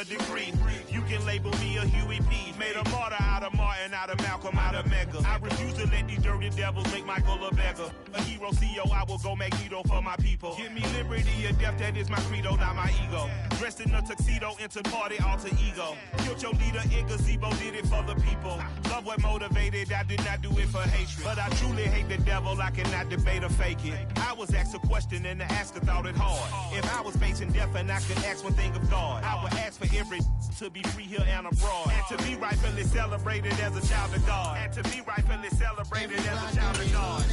degree. You can label me a Huey P. Made a martyr out of Martin, out of Malcolm, out of Mega. I refuse to let these dirty devils make Michael a beggar. A hero CEO, I will go Magneto for my people. Give me liberty or death, that is my credo, not my ego. Dressed in a tuxedo, into party, alter ego. Killed your leader in gazebo, did it for the people. Love what motivated, I did not do it for hatred. But I truly hate the devil, I cannot debate or fake it. I was asked a question and the asker thought it hard. If I was facing death and I could ask one thing of God, I would ask for every to be free here and abroad, and to be rightfully celebrated as a child of God, and to be rightfully celebrated as a child of God.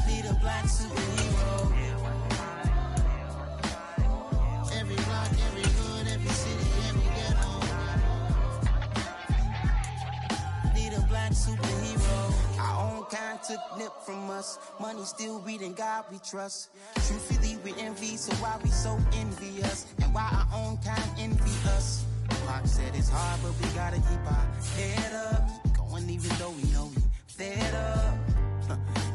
Need a black superhero. Every block, every hood, every city, every ghetto. Need a black superhero. Our own kind took nip from us. Money still reading God we trust. Truthfully we envy, so why we so envious? And why our own kind envy us? Pac said it's hard, but we gotta keep our head up. Keep going even though we know we fed up.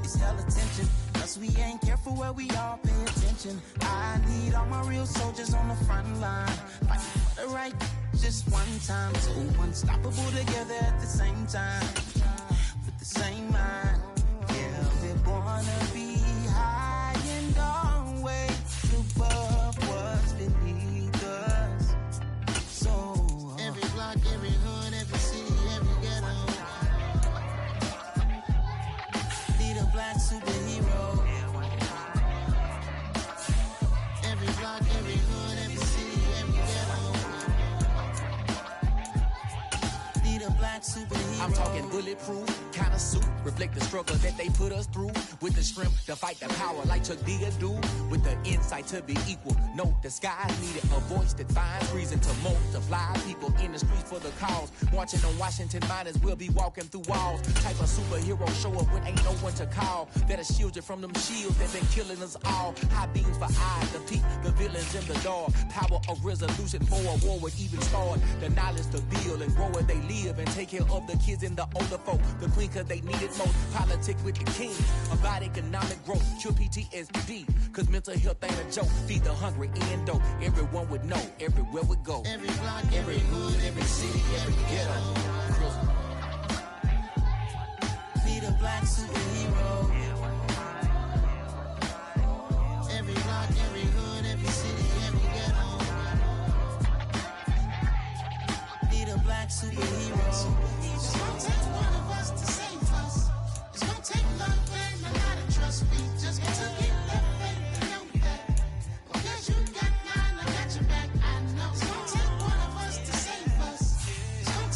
It's hell attention, cause we ain't careful where we all pay attention. I need all my real soldiers on the front line, fighting for the right just one time. So unstoppable together at the same time, with the same mind. Yeah, we wanna be high and always above what's beneath us. So every block, every hood, every city, every ghetto. Need a black superhero. Every block, every hood, every city, every ghetto. Need a black superhero. I'm talking bulletproof kind of suit, reflect the struggle that they put us through, with the strength to fight the power like Chuck D do, with the insight to be equal. No disguise needed, a voice that finds reason to multiply. People in the streets for the cause, marching on Washington miners will be walking through walls. Type of superhero show up when ain't no one to call, that'll shield you from them shields that been killing us all. High beams for eyes to peek the villains in the dark. Power of resolution for a war would even start. The knowledge to build and grow where they live, and take care of the kids and the older folk. The queen cause they need it most. Politic with the king, about economic growth, cure PTSD, cause mental health ain't a joke. Feed the hungry and dope, everyone would know, everywhere we go. Every block, every hood, every city, every ghetto. Need a black superhero. Every block, every hood, every city, every ghetto. Need a black superhero. It's gonna take one of us to save us. It's gonna take love and a lot of trust. We just got to get that faith and know that. Because you got mine, I got your back, I know. It's gonna take one of us to save us. It's gonna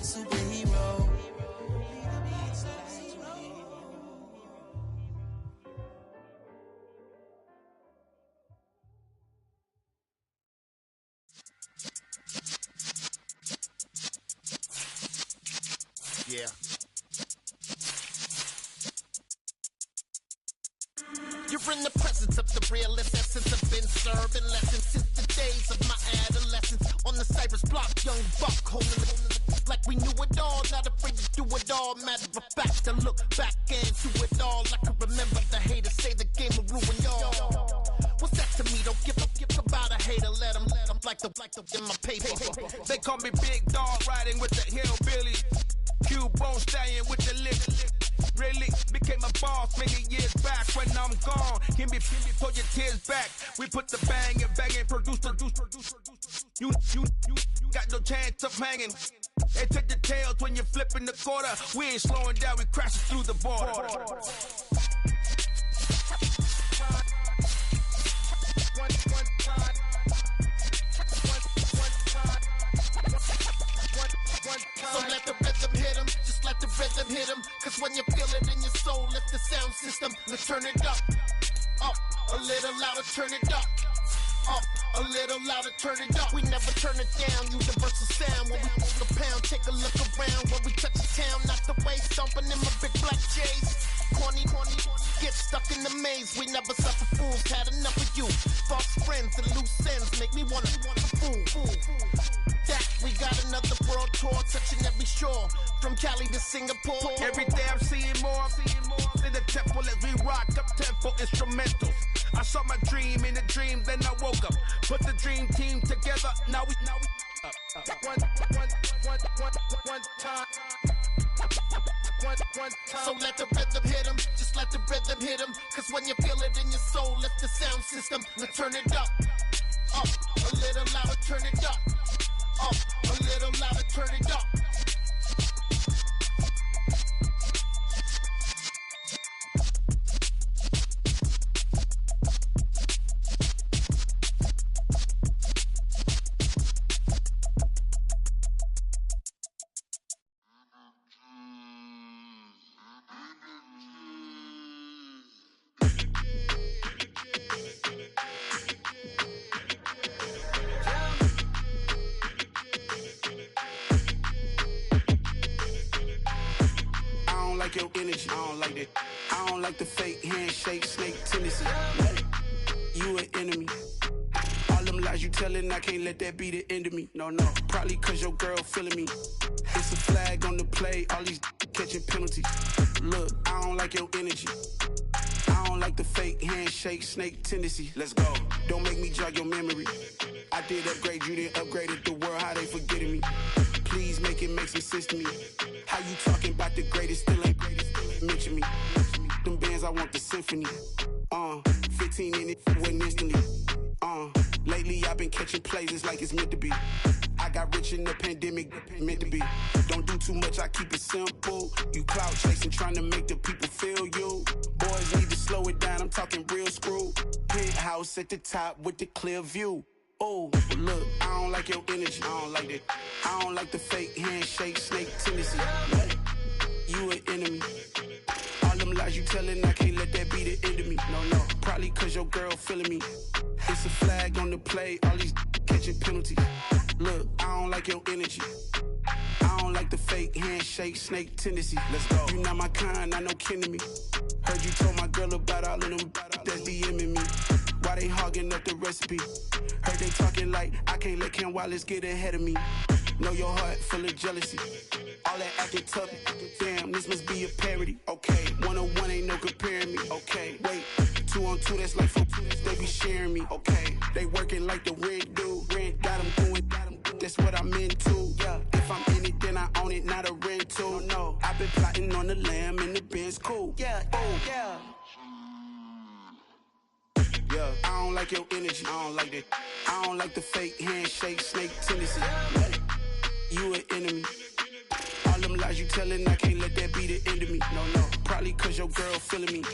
black superhero. Yeah. You're in the presence of the realest essence. I've been serving lessons since the days of my adolescence. On the Cypress block, young buck holding it like we knew it all. Not afraid to do it all. Matter of fact, to look back into it all. I can remember the haters say the game will ruin y'all. What's that to me? Don't give about a hater. Let them like the in my paper. They call me Big Dog, riding with the hillbilly. Q-Bone stallion with the lip. Really became a boss many years back. When I'm gone, give me pull your tears back. We put the bang and produce. You got no chance of hanging. They take the tails when you're flipping the quarter. We ain't slowing down, we crashing through the border. So let the rhythm hit him, just let the rhythm hit him. Cause when you feel it in your soul, lift the sound system, let's turn it up. Up, a little louder, turn it up. Up, a little louder, turn it up. We never turn it down, universal sound. When we move the pound, take a look around. When we touch the town, not the way, stomping in my big black J's. Corny, get stuck in the maze. We never suffer fools, had enough of you. False friends and loose ends make me wanna fool. That we got another world tour, touching every shore, from Cali to Singapore. Every day I'm seeing more in the temple as we rock up tempo instrumentals. I saw my dream in a dream, then I woke up. Put the dream team together, now we one time. So let the rhythm hit him, just let the rhythm hit him. Cause when you feel it in your soul, lift the sound system, let's turn it up. Up, a little louder, turn it up. Up, a little louder, turn it up. Your energy, I don't like that. I don't like the fake handshake, snake tendency. You an enemy. All them lies you telling, I can't let that be the end of me. No, probably cause your girl feeling me. It's a flag on the play, all these catching penalties. Look, I don't like your energy. I don't like the fake handshake, snake tendency. Let's go. Don't make me jog your memory. I did upgrade you, then upgraded the world, how they forgetting me. Please make it make some sense to me. How you talking about the greatest, still ain't mention me. Them bands, I want the symphony. 15 in it, wasn't instantly. Lately I've been catching plays, it's like it's meant to be. I got rich in the pandemic, meant to be. Don't do too much, I keep it simple. You clout chasing, trying to make the people feel you. Boys need to slow it down, I'm talking real screw. Penthouse at the top with the clear view. Oh, look, I don't like your energy. I don't like that. I don't like the fake handshake, snake tendency. You an enemy. All them lies you telling, I can't let that be the end of me. No, probably cause your girl feeling me. It's a flag on the play, all these catching penalties. Look, I don't like your energy. I don't like the fake handshake, snake tendency. Let's go. You not my kind, not no kin to me. Heard you told my girl about all of them that's DMing me. Why they hogging up the recipe? Heard they talking like I can't let Ken Wallace get ahead of me. Know your heart full of jealousy. All that acting tough, damn, this must be a parody. Okay, 101 ain't no comparing me. Okay, wait, 2 on 2, that's like 4, they be sharing me. Okay, they working like the rent do. Rent got them going, that's what I'm into. Yeah, if I'm in it, then I own it, not a rental. No, I've been plotting on the lamb and the Benz cool. Yeah, yeah. Yeah, I don't like your energy. I don't like that. I don't like the fake handshake, snake tendency. You an enemy. All them lies you telling, I can't let that be the end of me. No, probably cause your girl feeling me.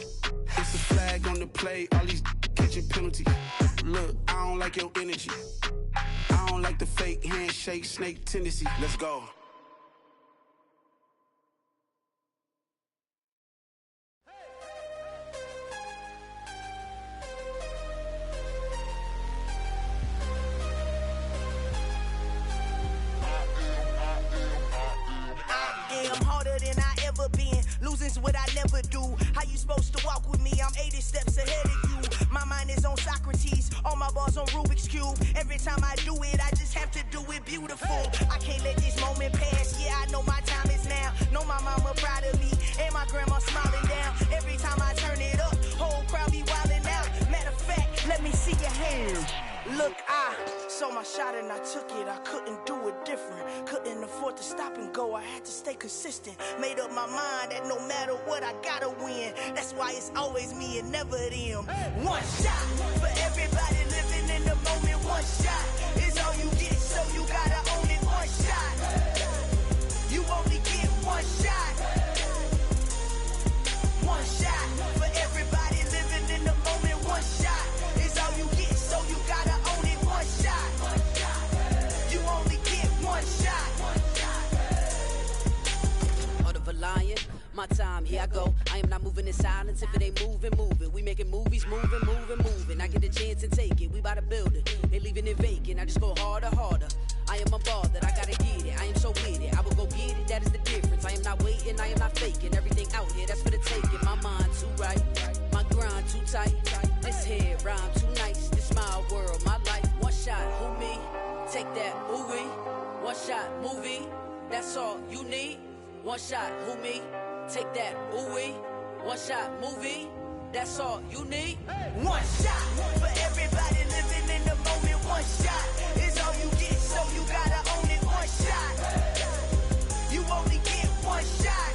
It's a flag on the play, all these catching penalties. Look, I don't like your energy. I don't like the fake handshake, snake tendency. Let's go. is what I never do. How you supposed to walk with me? I'm 80 steps ahead of you. My mind is on Socrates, all my balls on Rubik's Cube. Every time I do it, I just have to do it beautiful. I can't let this moment pass. Yeah, I know my time is now. Know my mama proud of me, and my grandma smiling down. Every time I turn it up, whole crowd be wildin' out. Matter of fact, let me see your hands. Look, I saw my shot and I took it. I couldn't do it different. Couldn't afford to stop and go. I had to stay consistent. Made up my mind that no matter what, I gotta win. That's why it's always me and never them. One shot for everybody living in the moment. One shot is all you get, so you gotta own it. One shot. You only get one shot. One shot for everybody living in the moment. One shot is all you get, so you gotta own it. One shot. You only get one shot. Heart of a lion, my time, here I go. I am not moving in silence. If it ain't moving, moving. We making movies, moving. I get a chance and take it. We bout to build it. They leaving it vacant. I just go harder. I am a ball that I gotta get it. I am so with it. I will go get it. That is the difference. I am not waiting. I am not faking. Everything out here, that's for the taking. My mind too right. My grind too tight. This head rhyme too nice. This my world, my life. One shot, who me? Take that, ooh-wee. One shot, movie. That's all you need. One shot, who me? Take that, ooh-wee. One shot, movie. That's all you need. One shot for everybody living in the moment. One shot is all you get, so you gotta own it. One shot. You only get one shot.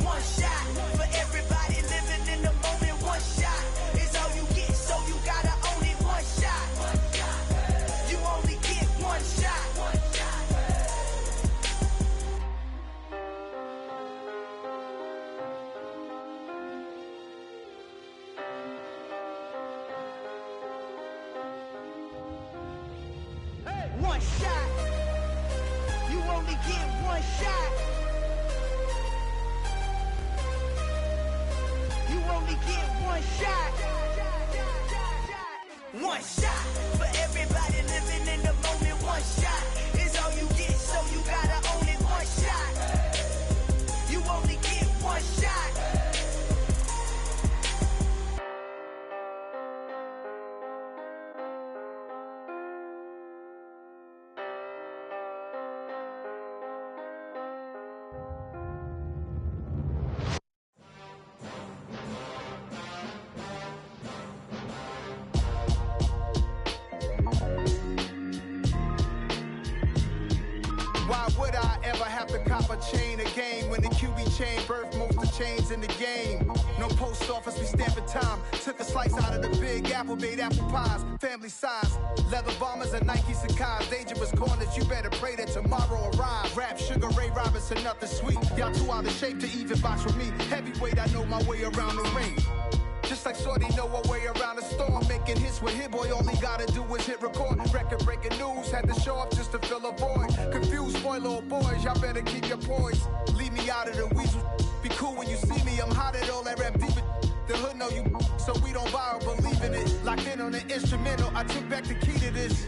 One shot for everybody living in the moment. One shot is all you get, so you gotta own it. One shot. You only get one shot. One shot. You only get one shot. You only get one shot. One shot for everybody living in the moment. One shot is all you get, so you gotta own it. One shot. You only get one shot. Why would I ever have to cop a chain a game when the QB chain birthed most of chains in the game? No post office, we stamping time. Took a slice out of the Big Apple, made apple pies, family size. Leather bombers and Nike Sacai's. Dangerous corners, you better pray that tomorrow arrive. Rap, Sugar Ray Robinson, nothing sweet. Y'all too out of shape to even box with me. Heavyweight, I know my way around the ring. Just like Shorty know her way around the storm. Making hits with Hit Boy, all he gotta do is hit record. Record breaking news, had to show up just to fill a void. Confused boy, little boys, y'all better keep your poise. Leave me out of the weasel. Be cool when you see me, I'm hot at all that rap deep. The hood know you, so we don't borrow, believe in it. Locked in on the instrumental, I took back the key to this.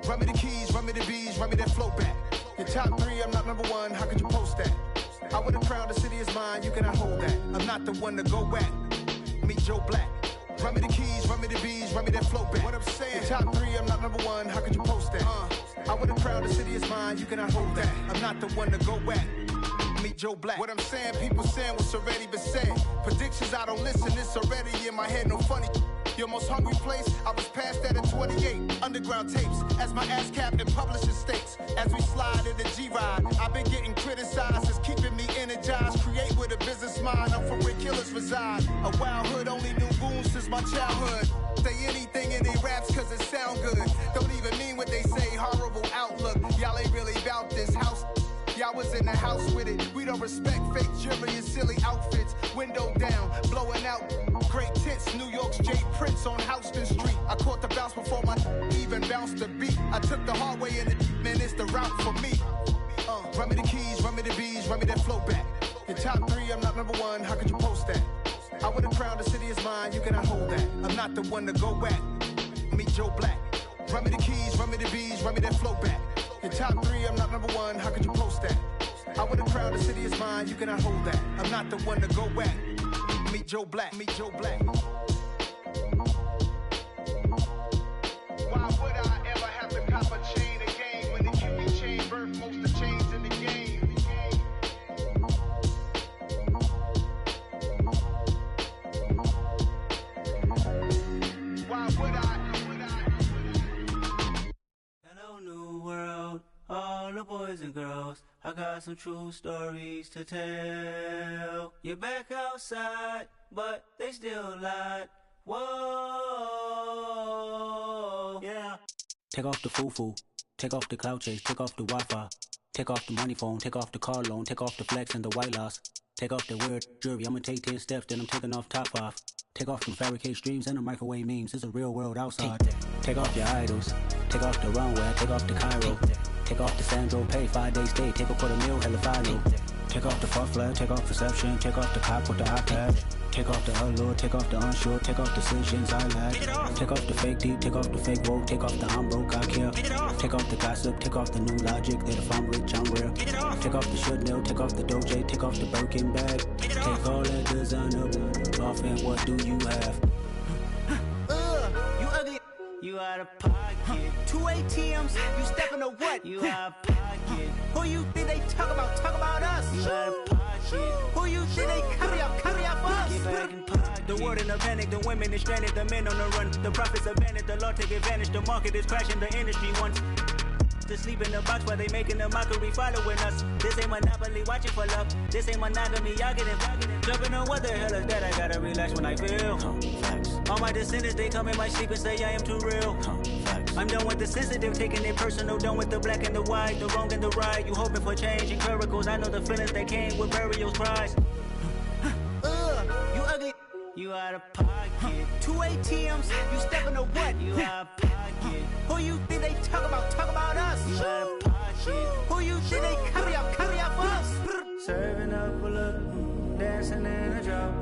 Run me the keys, run me the bees, run me that flow back. Your top three, I'm not number one, how could you post that? I would have crowned the city is mine, you cannot hold that. I'm not the one to go back. Meet Joe Black. Run me the keys, run me the bees, run me that flow back. What I'm saying, your top three, I'm not number one, how could you post that? I would have crowned the city is mine, you cannot hold that. I'm not the one to go back. Meet Joe Black. What I'm saying, people saying what's already been said. Predictions, I don't listen, it's already in my head, no funny. Your most hungry place, I was past that at 28. Underground tapes, as my ass capped in publishing states. As we slide in the G-Ride, I've been getting criticized, it's keeping me energized. Create with a business mind, I'm from where killers reside. A wild hood, only knew goons since my childhood. Say anything in they raps cause it sound good. Don't even mean what they say, horrible outlook. Y'all ain't really about this house. Y'all was in the house with it. We don't respect fake jewelry and silly outfits. Window down, blowing out great tits. New York's Jay Prince on Houston Street. I caught the bounce before my even bounced the beat. I took the hard way in it, man, it's the route for me. Run me the keys, run me the bees, run me that flow back. Your top three, I'm not number one, how could you post that? I would have crowned the city is mine, you cannot hold that. I'm not the one to go back. Meet Joe Black. Run me the keys, run me the bees, run me that flow back. Your top three, I'm not number one, how could you post that? I would have crowned the city is mine, you cannot hold that. I'm not the one to go at. Meet Joe Black, meet Joe Black. Why would I ever have to cop a chain again when the QB chain birthed most of the chains in the game? Why would I? Hello, new world, all the boys and girls. I got some true stories to tell. You're back outside, but they still lied. Whoa, yeah. Take off the foo-foo, take off the cloud chase, take off the Wi-Fi, take off the money phone, take off the car loan, take off the flex and the white loss, take off the weird jewelry. I'ma take 10 steps, then I'm taking off top off. Take off them fabricate streams and the microwave memes. It's a real world outside. Take off your idols, take off the runway, take off the Cairo, take off the Sandro pay, 5-day stay, take a $250,000 hella final. Take off the fuck flag, take off perception, take off the cop with the iPad. Take off the allure, take off the unsure, take off decisions I lack. Take off the fake deep, take off the fake woke, take off the I'm broke, I care. Take off the gossip, take off the new logic, that if I'm rich, I'm real. Take off the Chanel, take off the Doja, take off the Birkin bag. Take all that designer off and what do you have? You ugly, you out of pocket. 2 ATMs, you stepping to what? You out of pocket. Who you think they talk about? Talk about us. You out of pocket. Who you think they carry up for us? Get back in pocket. The world in a panic, the women is stranded, the men on the run. The profits abandoned, the law take advantage. The market is crashing, the industry wants to sleep in the box while they making a mockery following us. This ain't Monopoly, watching for love. This ain't monogamy, y'all get it. Jumping on what the hell is that? I gotta relax when I feel. All my descendants, they come in my sleep and say I am too real. I'm done with the sensitive, taking it personal. Done with the black and the white, the wrong and the right. You hoping for change and miracles. I know the feelings that came with burial cries. You ugly, you out of pocket. 2 ATMs, you stepping to what? You out of pocket. Who you think they talk about? Talk about us. You out of pocket. Who you think they carry up for us? Serving up a look, dancing in a drop.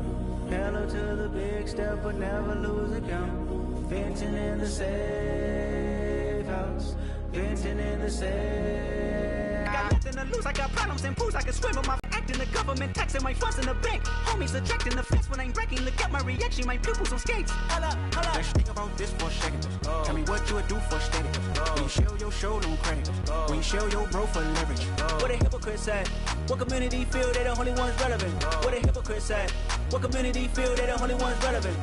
Hello to the big step, but never lose a count. Venting in the safe house. Venting in the safe. I got nothing to lose. I got problems and pools. I can swim with my acting. The government taxing my funds in the bank. Homies attracting the fence when I'm breaking. Look at my reaction. My pupils on skates. Hold up. Let's think about this for a second. Tell me what you would do for steady. When you show your show, no credit. When you show your bro for leverage. What a hypocrite said. What community feel they the only ones relevant? What a hypocrite said. What community feel they the only ones relevant?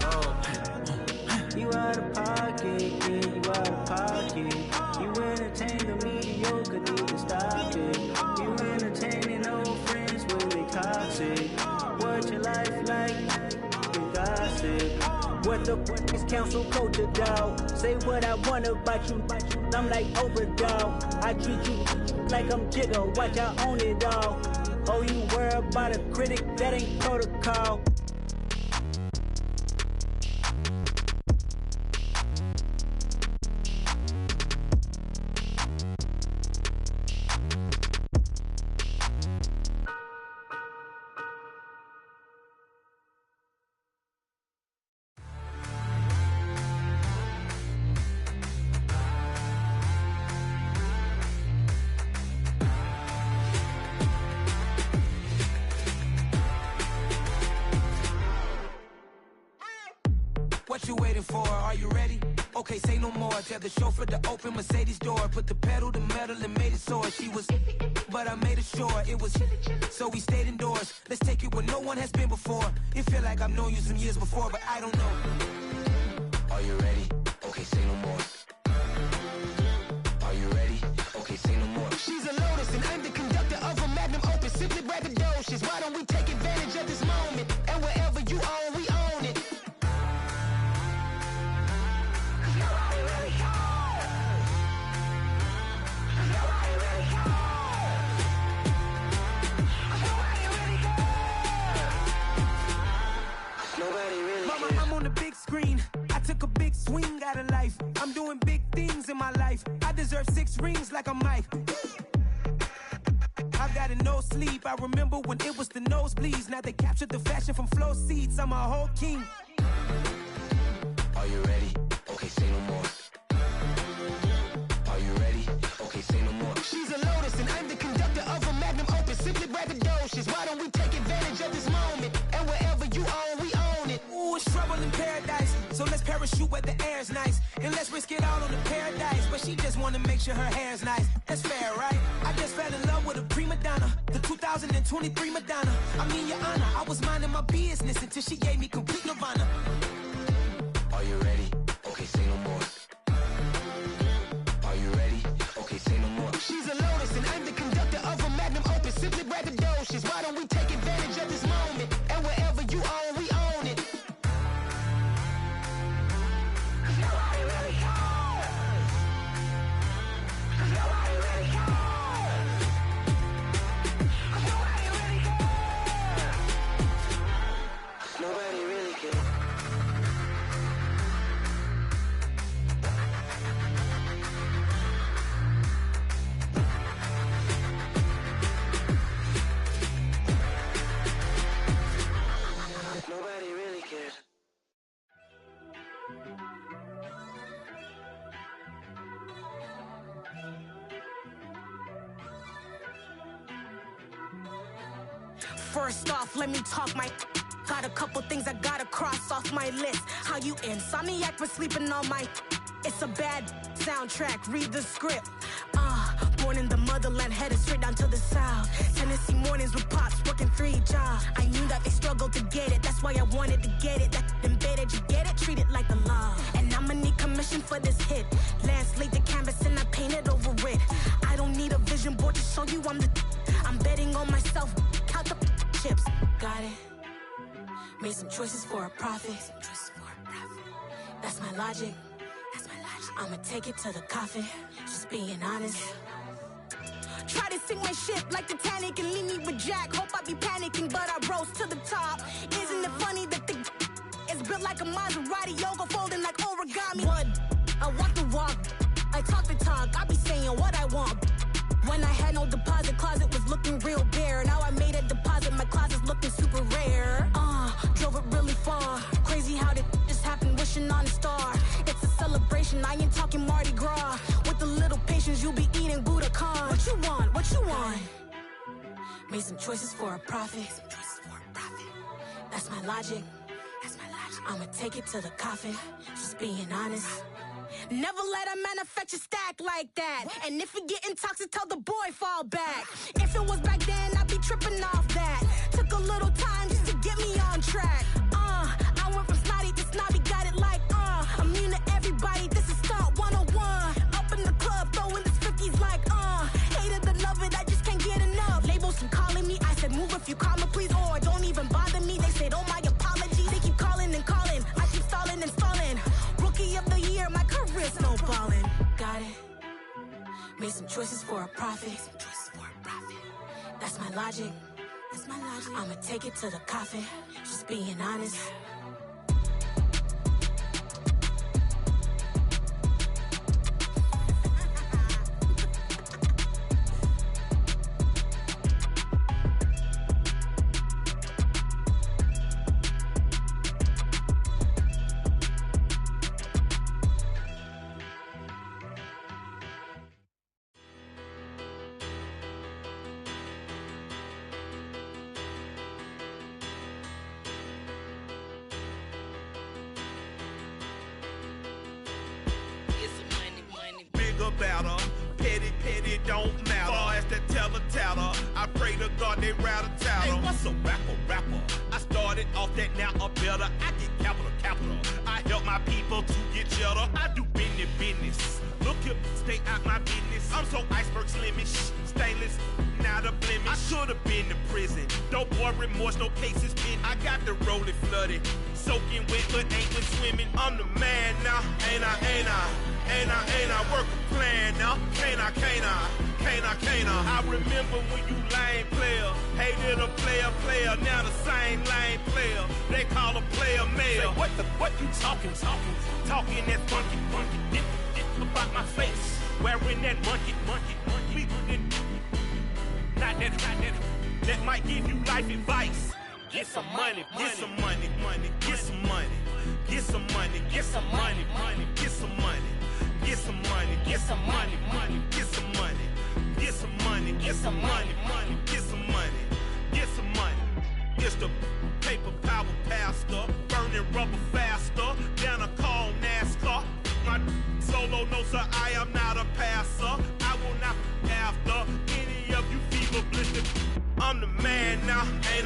You out of pocket, yeah, you out of pocket. You entertain the mediocre, need to stop it. You entertaining old friends when they toxic. What your life like? You gossip. What the is council culture, dog? Say what I want about you. I'm like Oprah, dog. I treat you like I'm Jigga. Watch I own it all. Oh, you worry about a critic? That ain't protocol. What you waiting for? Are you ready? Okay, say no more. Tell the chauffeur to open Mercedes door. Put the pedal to metal and made it soar. She was, but I made it sure it was. So we stayed indoors. Let's take it where no one has been before. It feel like I've known you some years before, but I don't know. Are you ready? Okay, say no more. Are you ready? Okay, say no more. She's a Lotus and I'm the conductor of a magnum opus. Simply braggadocious. Why don't we take advantage of this moment? And wherever you own, we own it. Mama, I'm on the big screen. I took a big swing out of life. I'm doing big things in my life. I deserve 6 rings like I'm Mike. I've got no sleep. I remember when it was the nosebleeds. Now they captured the fashion from flow seats. I'm a whole king. Are you ready? Okay, say no more. Are you ready? Okay, say no more. She's a Lotus and I'm the conductor of a magnum opus. Simply parachute where the air's nice. And let's risk it all on the paradise. But she just wanna make sure her hair's nice. That's fair, right? I just fell in love with a prima donna, the 2023 Madonna. I mean, Your Honor, I was minding my business until she gave me complete nirvana. Are you ready? Okay, say no more. Are you ready? Okay, say no more. She's a lotus and I'm the conductor of a magnum opus. Simply braggadocious. Why don't we take advantage of this moment? And wherever you own, we own it. Nobody really cares. Nobody really cares. Nobody really cares. Nobody really cares. Nobody really cares. First off, let me talk my. Got a couple things I gotta cross off my list. How you insomniac for sleeping on my. It's a bad soundtrack, read the script. Born in the motherland, headed straight down to the south. Tennessee mornings with pops, working 3 jobs. I knew that they struggled to get it, that's why I wanted to get it. That embedded, you get it, treat it like a law. And I'ma need commission for this hit. Lance laid the canvas and I painted over it. I don't need a vision board to show you I'm betting on myself, count the chips. Got it. Made some choices for a profit. That's my logic. I'ma take it to the coffin, just being honest. Try to sink my ship like Titanic and leave me with Jack. Hope I be panicking, but I rose to the top. Isn't it funny that the is built like a Maserati, yoga folding like origami? What? I walk the walk, I talk the talk, I be saying what I want. When I had no deposit, closet was looking real bare. Now I made a deposit, my closet's looking super rare. Drove it really far. Crazy how did just happen, wishing on a star. It's a celebration, I ain't talking Mardi Gras. With a little patience, you'll be eating Budokan. What you want? What you want? Made some choices for a profit. That's my logic. I'ma take it to the coffin, just being honest. Never let a manufacture stack like that. And if it getting toxic, tell the boy fall back. If it was back then, I'd be tripping off that. Took a little time just to get me on track. I went from snotty to snobby, got it like immune to everybody, this is stunt 101. Up in the club, throwing this 50s like hate it or love it, I just can't get enough. Labels keep calling me, I said move if you call me please, or don't even bother me. They said oh my apologies, they keep calling and calling. I keep stalling and stalling. Rookie of the year, my career snowballing. Got it. Made some choices for a profit. That's my logic. I'ma take it to the coffin, just being honest. Better, petty, don't matter. Far as that teller, I pray to God they rattle tattle. Hey, what's a rapper? I started off that, now I'm better. I get capital. I help my people to get cheddar. I do business. Look here, stay out my business. I'm so iceberg slimish, stainless, not a blemish. I should've been to prison. No more remorse, no cases pinned. I got the rolling flooded, soaking wet, but ain't been swimming. I'm the man now, ain't I work a plan now. Can't I? I remember when you lame player, hated a player, now the same lame player. They call a player mayor. What you talking that funky, about my face, wearing that monkey. We not that might give you life advice. Get some money. It's the paper power pastor, burning rubber faster than a cone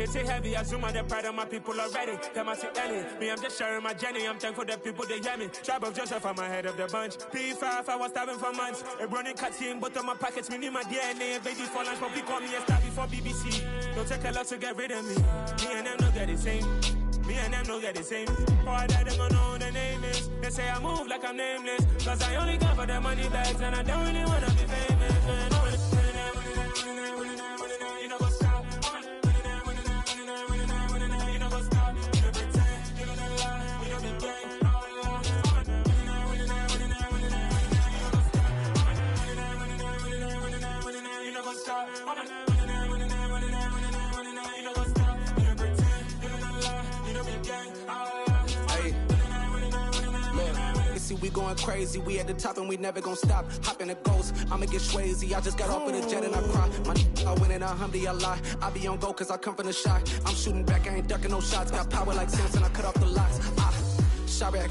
hits it heavy. I zoom on the pride of my people already. Them I see Ellie. Me, I'm just sharing my journey. I'm thankful the people they hear me. Tribe of Joseph, I'm ahead of the bunch. P5, I was starving for months. A running cuts in, but on my pockets, me need my DNA. Baby for lunch, but call me a star before BBC. Don't take a lot to get rid of me. Me and them no get the same. Me and them no get the same. Boy, that them gonna know the name is. They say I move like I'm nameless. Cause I only got for the money bags and I don't really wanna be famous, man. You know what's up? You know what's up? You know pretend. You know the lie. You know the game. You know what's up? See, we going crazy, we at the top and we never gonna stop. Hop in the ghost, I'ma get swayzy. I just got off of the jet and I cry. I win in a Humvee, I lie. I be on go cause I come from the shot. I'm shooting back, I ain't ducking no shots. Got power like Samson, I cut off the locks. Chirac,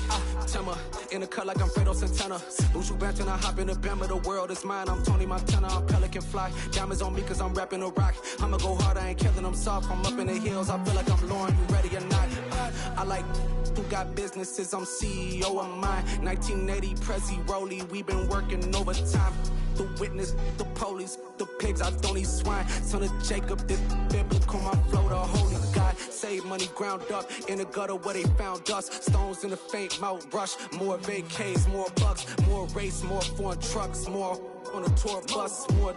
Timmer, in the cut like I'm Fredo Santana. Buju Banton, I hop in the Bama, the world is mine. I'm Tony Montana, I'm Pelican Fly. Diamonds on me cause I'm rapping a rock. I'ma go hard, I ain't killing them soft. I'm up in the hills, I feel like I'm Lauren, you ready or not? I like who got businesses, I'm CEO of mine. 1980, Prezi Rolly, we been working overtime. The witness, the police, the pigs, I don't eat swine. Son of Jacob, this biblical, my flow, the holy God. Save money ground up in the gutter where they found us. Stones in the faint mouth rush. More vacays, more bucks, more race, more foreign trucks, more on a tour bus, more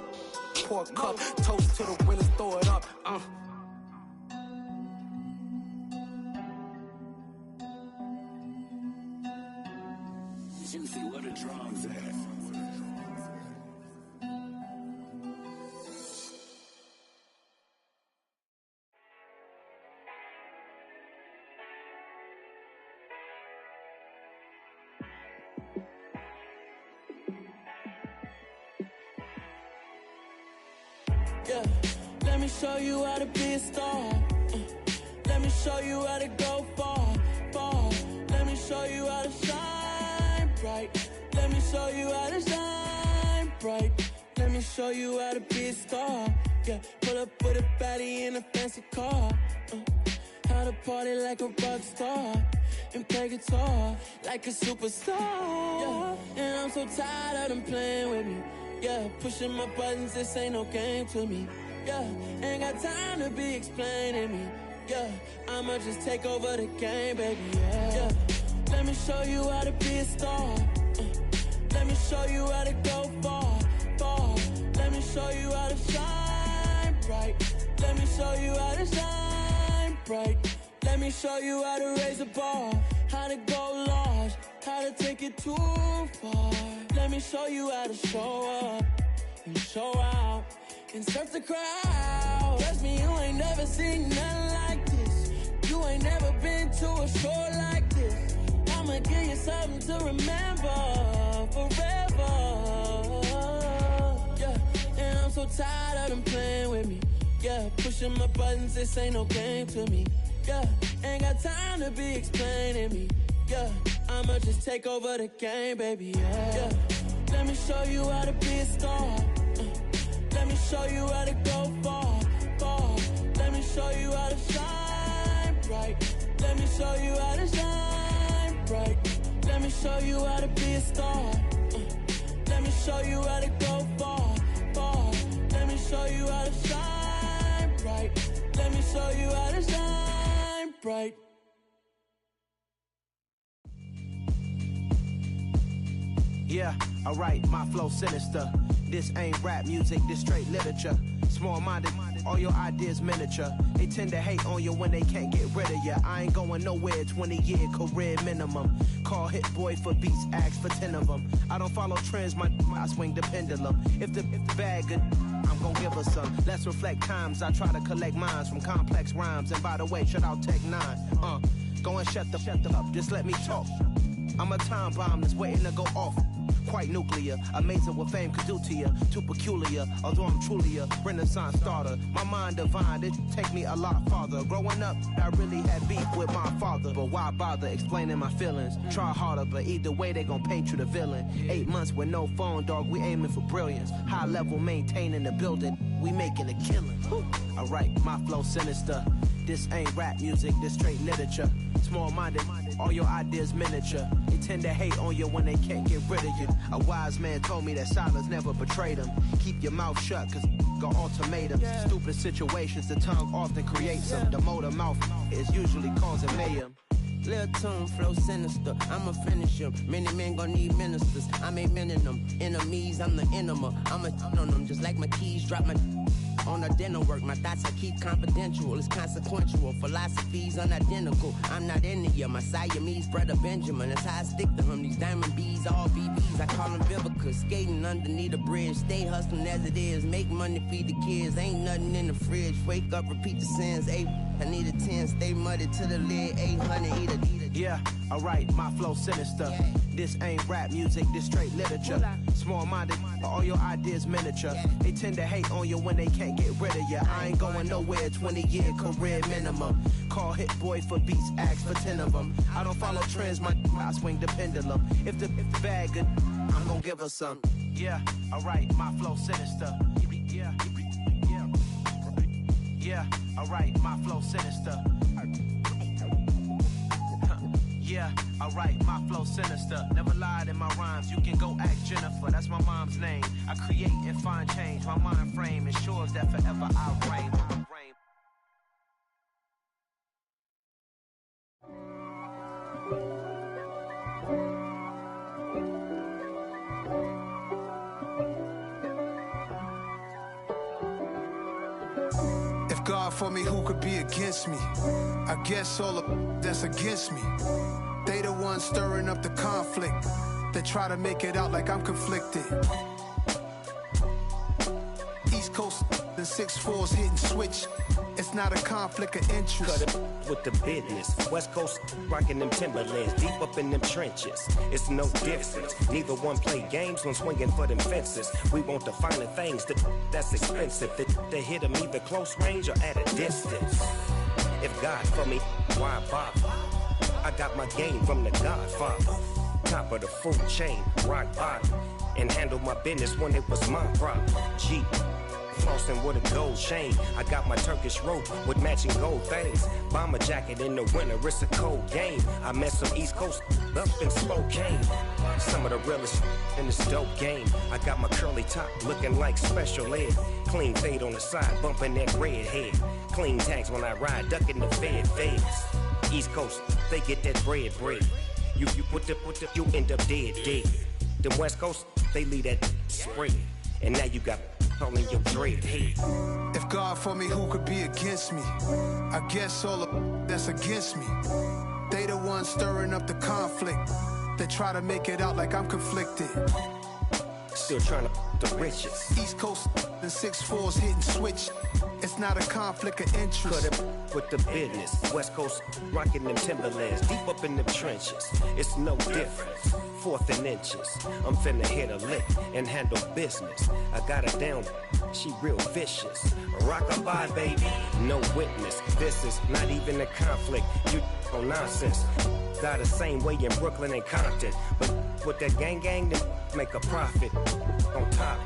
pour cup. Toast to the winners, throw it up. Juicy, where the drums at? Yeah, let me show you how to be a star. Let me show you how to go far, far. Let me show you how to shine bright. Let me show you how to shine bright. Let me show you how to be a star. Yeah, pull up with a baddie in a fancy car. How to party like a rock star and play guitar like a superstar. Yeah, and I'm so tired of them playing with me. Yeah, pushing my buttons, this ain't no game to me. Yeah, ain't got time to be explaining me. Yeah, I'ma just take over the game, baby. Yeah, let me show you how to be a star. Let me show you how to go far, far. Let me show you how to shine bright. Let me show you how to shine bright. Let me show you how to raise a bar, how to go large, how to take it too far. Let me show you how to show up and show out and surf the crowd. Trust me, you ain't never seen nothing like this. You ain't never been to a show like this. I'ma give you something to remember forever. Yeah, and I'm so tired of them playing with me. Yeah, pushing my buttons, this ain't no game to me. Yeah, ain't got time to be explaining me. Yeah, I'ma just take over the game, baby. Yeah, let me show you how to be a star. Let me show you how to go far, far. Let me show you how to shine bright. Let me show you how to shine bright. Let me show you how to be a star. Let me show you how to go far, far. Let me show you how to shine bright. Let me show you how to shine bright. Yeah, alright, my flow sinister. This ain't rap music, this straight literature. Small-minded, all your ideas miniature. They tend to hate on you when they can't get rid of you. I ain't going nowhere, 20-year career minimum. Call Hit Boy for beats, ask for 10 of them. I don't follow trends, I swing the pendulum. If the bag good, I'm gon' give her some. Let's reflect times, I try to collect minds from complex rhymes. And by the way, shout out Tech 9. Go and shut the up, just let me talk. I'm a time bomb that's waiting to go off. quite nuclear. Amazing what fame could do to you. Too peculiar, although I'm truly a Renaissance starter. My mind divine, it take me a lot farther. Growing up, I really had beef with my father. But why bother explaining my feelings? Try harder, but either way they gon' paint you the villain. 8 months with no phone, dog, we aiming for brilliance. High level maintaining the building, we making a killing. Alright, my flow sinister. This ain't rap music, this straight literature. Small-minded, all your ideas miniature. They tend to hate on you when they can't get rid of you. A wise man told me that silence never betrayed him. Keep your mouth shut, cause got ultimatums. Stupid situations, the tongue often creates them. The motor mouth is usually causing mayhem. Lil' tune, flow sinister, I'ma finish him. Many men gon' need ministers, I ain't mending them. Enemies, I'm the enema, I'ma on them. Just like my keys, drop my on a dinner work. My thoughts I keep confidential, it's consequential. Philosophies unidentical, I'm not into you. My Siamese brother Benjamin, that's how I stick to him. These diamond bees, all BBs, I call them Vivica. Skating underneath the bridge, stay hustling as it is. Make money, feed the kids, ain't nothing in the fridge. Wake up, repeat the sins, I need a 10, stay muddy to the lid, 800, eat a. Yeah, alright, my flow sinister. This ain't rap music, this straight literature. Small-minded, all your ideas miniature. They tend to hate on you when they can't get rid of you. I ain't going nowhere, 20-year career minimum. Call Hit Boy for beats, ask for 10 of them. I don't follow trends, I swing the pendulum. If the bag good, I'm gonna give her some. Yeah, alright, my flow sinister. Yeah, alright, my flow sinister. Yeah, alright, my flow sinister. Never lied in my rhymes, you can go ask Jennifer. That's my mom's name. I create and find change. My mind frame ensures that forever I'll reign. If God for me, who could be against me? I guess all of that's against me. They the ones stirring up the conflict. They try to make it out like I'm conflicted. East Coast and 6'4's hitting switch. It's not a conflict of interest. Cut it with the business. West Coast rocking them Timberlands, deep up in them trenches. It's no difference. Neither one play games when swinging for them fences. We want the finer things that's expensive. They hit them either close range or at a distance. If God for me, why bother? I got my game from the Godfather. Top of the food chain, rock bottom. And handle my business when it was my problem. Jeep. Flossing with a gold chain. I got my Turkish rope with matching gold things. Bomber jacket in the winter, it's a cold game. I met some East Coast up in Spokane. Some of the realest in this dope game. I got my curly top looking like special ed. Clean fade on the side, bumping that red head. Clean tags when I ride, ducking the feds. East Coast, they get that bread. You put the, you end up dead. Them West Coast, they leave that spread. And now you got calling your dread head. If God for me, who could be against me? I guess all of that's against me. They the ones stirring up the conflict. They try to make it out like I'm conflicted. Still trying to the riches. East Coast and 6'4's hitting switch. It's not a conflict of interest. Cut it with the business. West Coast rocking them Timberlands, deep up in them trenches. It's no difference. 4th and inches. I'm finna hit a lick and handle business. I got her down, she real vicious. Rock-a-bye, baby, no witness. This is not even a conflict. You on nonsense. Got the same way in Brooklyn and Compton. But with that gang, then make a profit. On top,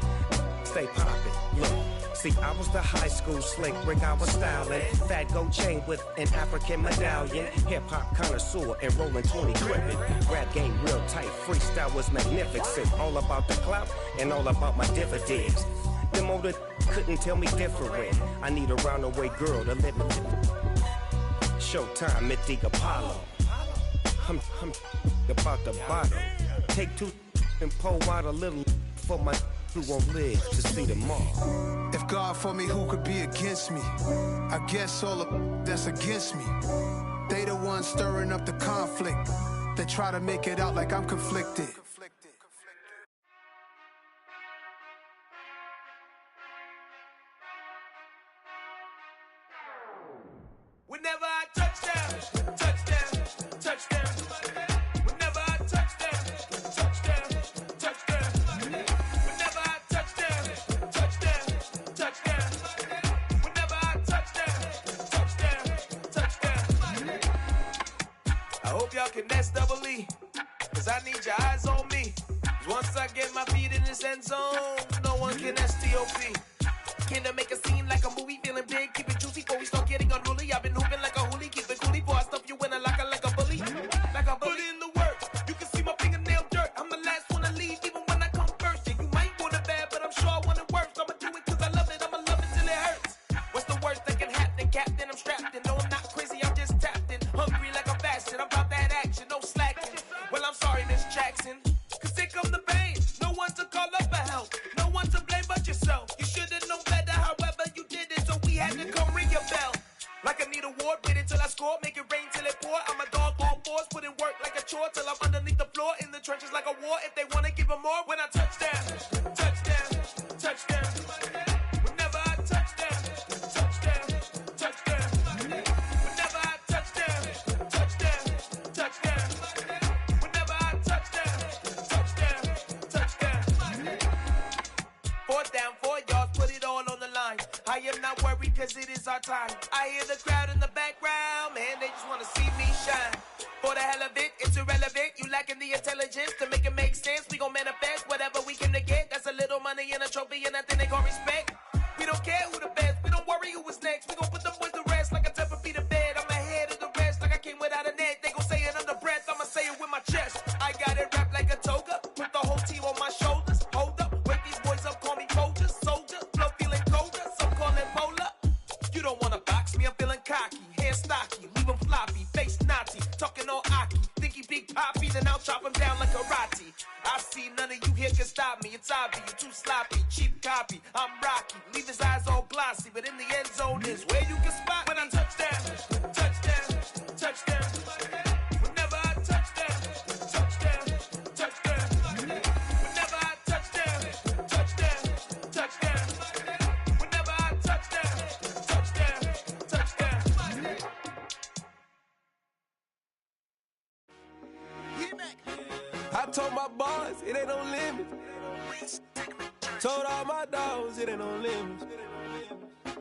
stay poppin'. Look. See, I was the high school slick Rick, I was styling. Fat gold chain with an African medallion. Hip-hop connoisseur and rolling 20 gripping. Rap game real tight, freestyle was magnificent. All about the clout and all about my dividends. Them older couldn't tell me different. I need a roundaway girl to let me Showtime at the Apollo. I'm about the bottle. Take 2 and pour out a little for my who won't live to see them all. If God for me, who could be against me? I guess all of that's against me. They the ones stirring up the conflict. They try to make it out like I'm conflicted. Whenever I touch down, touchdown, touchdown. Whenever I touch down, touchdown, touchdown. y'all can S double E. Cause I need your eyes on me. Once I get my feet in this end zone, no one can STOP. Can I make a scene like a movie, feeling big, keep it juicy before we start getting unruly. I've been hooping like a hoolie, keep it coolie before I stuff you in a locker like a bully. Like a bully. Put in the work, you can see my fingernail dirt. I'm the last one to leave, even when I come first. Yeah, you might want it bad, but I'm sure I want it worse. I'ma do it cause I love it, I'ma love it till it hurts. What's the worst that can happen, Captain? I'm strapped in, no I'm not crazy, I'm just tapped in. Hungry like I'm fasting, I'm about that action, no slacking. Well, I'm sorry, Miss Jackson, cause here come the pain. No one to call up for help, no one to blame but yourself. You should've known better, however you did it, so we had to come ring your bell. Like I need a ward, wait until I score, make it rain till it pour. I'm a dog on fours, put in work like a chore till I'm underneath the floor, in the trenches like a war. If they wanna give them more, when I touch down, touchdown, touchdown. Whenever I touch down, touchdown, touchdown. Whenever I touch down, touchdown, touchdown. Whenever I touch down, touchdown, touchdown. 4th down, 4 yards, put it all on the line. I am not worried cause it is our time. I hear the crowd in the background, man, they just wanna see me shine. For the hell of it, it's irrelevant. You lacking the intelligence to make it make sense. We gon' manifest whatever we came to get. That's a little money and a trophy and nothing they call respect. We don't care who the best, we don't worry who was next. We gon' put them boys to rest like a Tempur-Pedic bed. I'm ahead of the rest like I came without a net. They gon' say it under breath, I'ma say it with my chest. I got it wrapped like a toga, put the whole team on my shoulders. Hold up, wake these boys up, call me Folger, soldier. Flow feeling colder, some call it polar. You don't wanna box me, I'm feeling cocky. Hair stocky, leave him floppy, face naughty. Talking all aki, think he big poppy, then I'll chop him down like karate. I see none of you here can stop me. It's obvious, you too sloppy, cheap copy. I'm Rocky, leave his eyes all glossy, but in the end zone is where you can spot when I touch down, touchdown, touchdown. Whenever I touch down, touchdown, touchdown. Whenever I touch down, touchdown, touchdown. Whenever I touch down, touchdown, touchdown. I told my boys it ain't no limit. Told all my dogs it ain't no limit.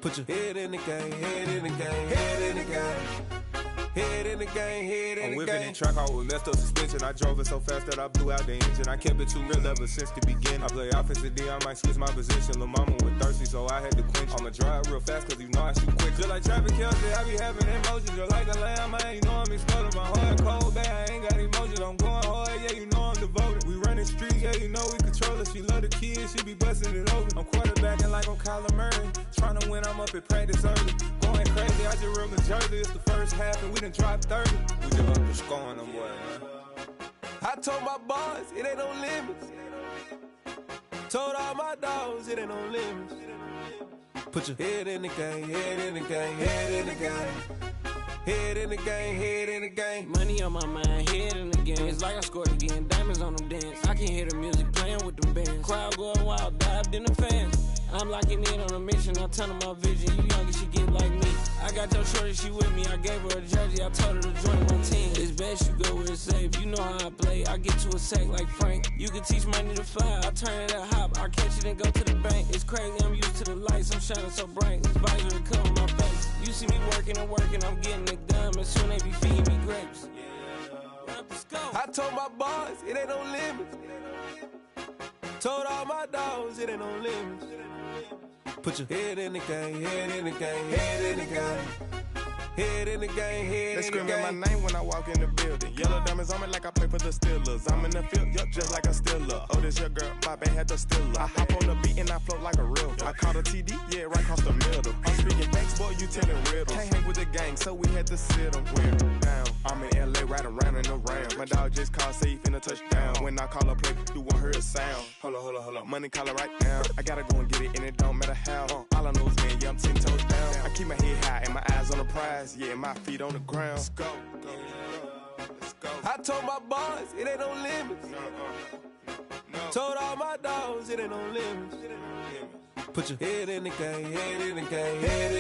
Put your head in the game, head in the game, head in the game. Head in the game, head in the game. I'm whipping in track out with messed up suspension. I drove it so fast that I blew out the engine. I kept it too real ever since the beginning. I play offensive D, I might switch my position. Lil' mama was thirsty, so I had to quench. I'ma drive real fast, cause you know I shoot quick. Just like Travis Kelce, I be having emotions. Just like a lamb, man, you know I'm exploding. My heart cold, bad, I ain't got emotions. I'm going hard, yeah, you know I'm devoted. We running streets, yeah, you know we control it. She love the kids, she be busting it over. I'm quarterbacking like I'm Kyler Murray. Trying to win, I'm up at practice early. Going crazy, I just real the jersey. It's the first half and we done dropped 30. We just up to scoring them, boy, man. I told my boys it ain't no limits. Told all my dogs it ain't no limits. Put your head in the game, head in the game, head in the game. Head in the game, head in the game. Money on my mind, head in the game. It's like I scored again, diamonds on them dance. I can hear the music playing with them bands. Crowd going wild, dived in the fans. I'm locking in on a mission, I turn on my vision. You young and she get like me. I got your shorty, she with me. I gave her a jersey, I told her to join my team. It's best you go where it's safe. You know how I play. I get to a sack like Frank. You can teach money to fly. I turn it at hop. I catch it and go to the bank. It's crazy, I'm used to the lights. I'm shining so bright. This visor cover my face. You see me working and working, I'm getting it done. And soon they be feeding me grapes. I told my boys it ain't no limits. Told all my dogs it ain't no limits. Put your head in the game, head in the game, head in the game. Head in the game, head in the game. They screaming my name when I walk in the building. Yellow diamonds on me like I play for the Steelers. I'm in the field, yup, just like a Steeler. Oh, this your girl, my band had the Steeler. I hop on the beat and I float like a river. I caught a TD, yeah, right across the middle. I'm speaking thanks, boy, you telling riddles. Can't hang with the gang, so we had to sit them down. I'm in LA, riding around in the ram. My dog just called, say he finna touchdown. When I call a play, you won't hear a sound. Hold up, money call it right now. I gotta go and get it, and it don't matter how. All I know is, man, yeah, I'm 10 toes down. I keep my head high and my eyes on the prize. Yeah, my feet on the ground. Let's go. Let's go. I told my boys it ain't no limits. Told all my dogs it ain't no limits. Put your head in the game, head in the game, head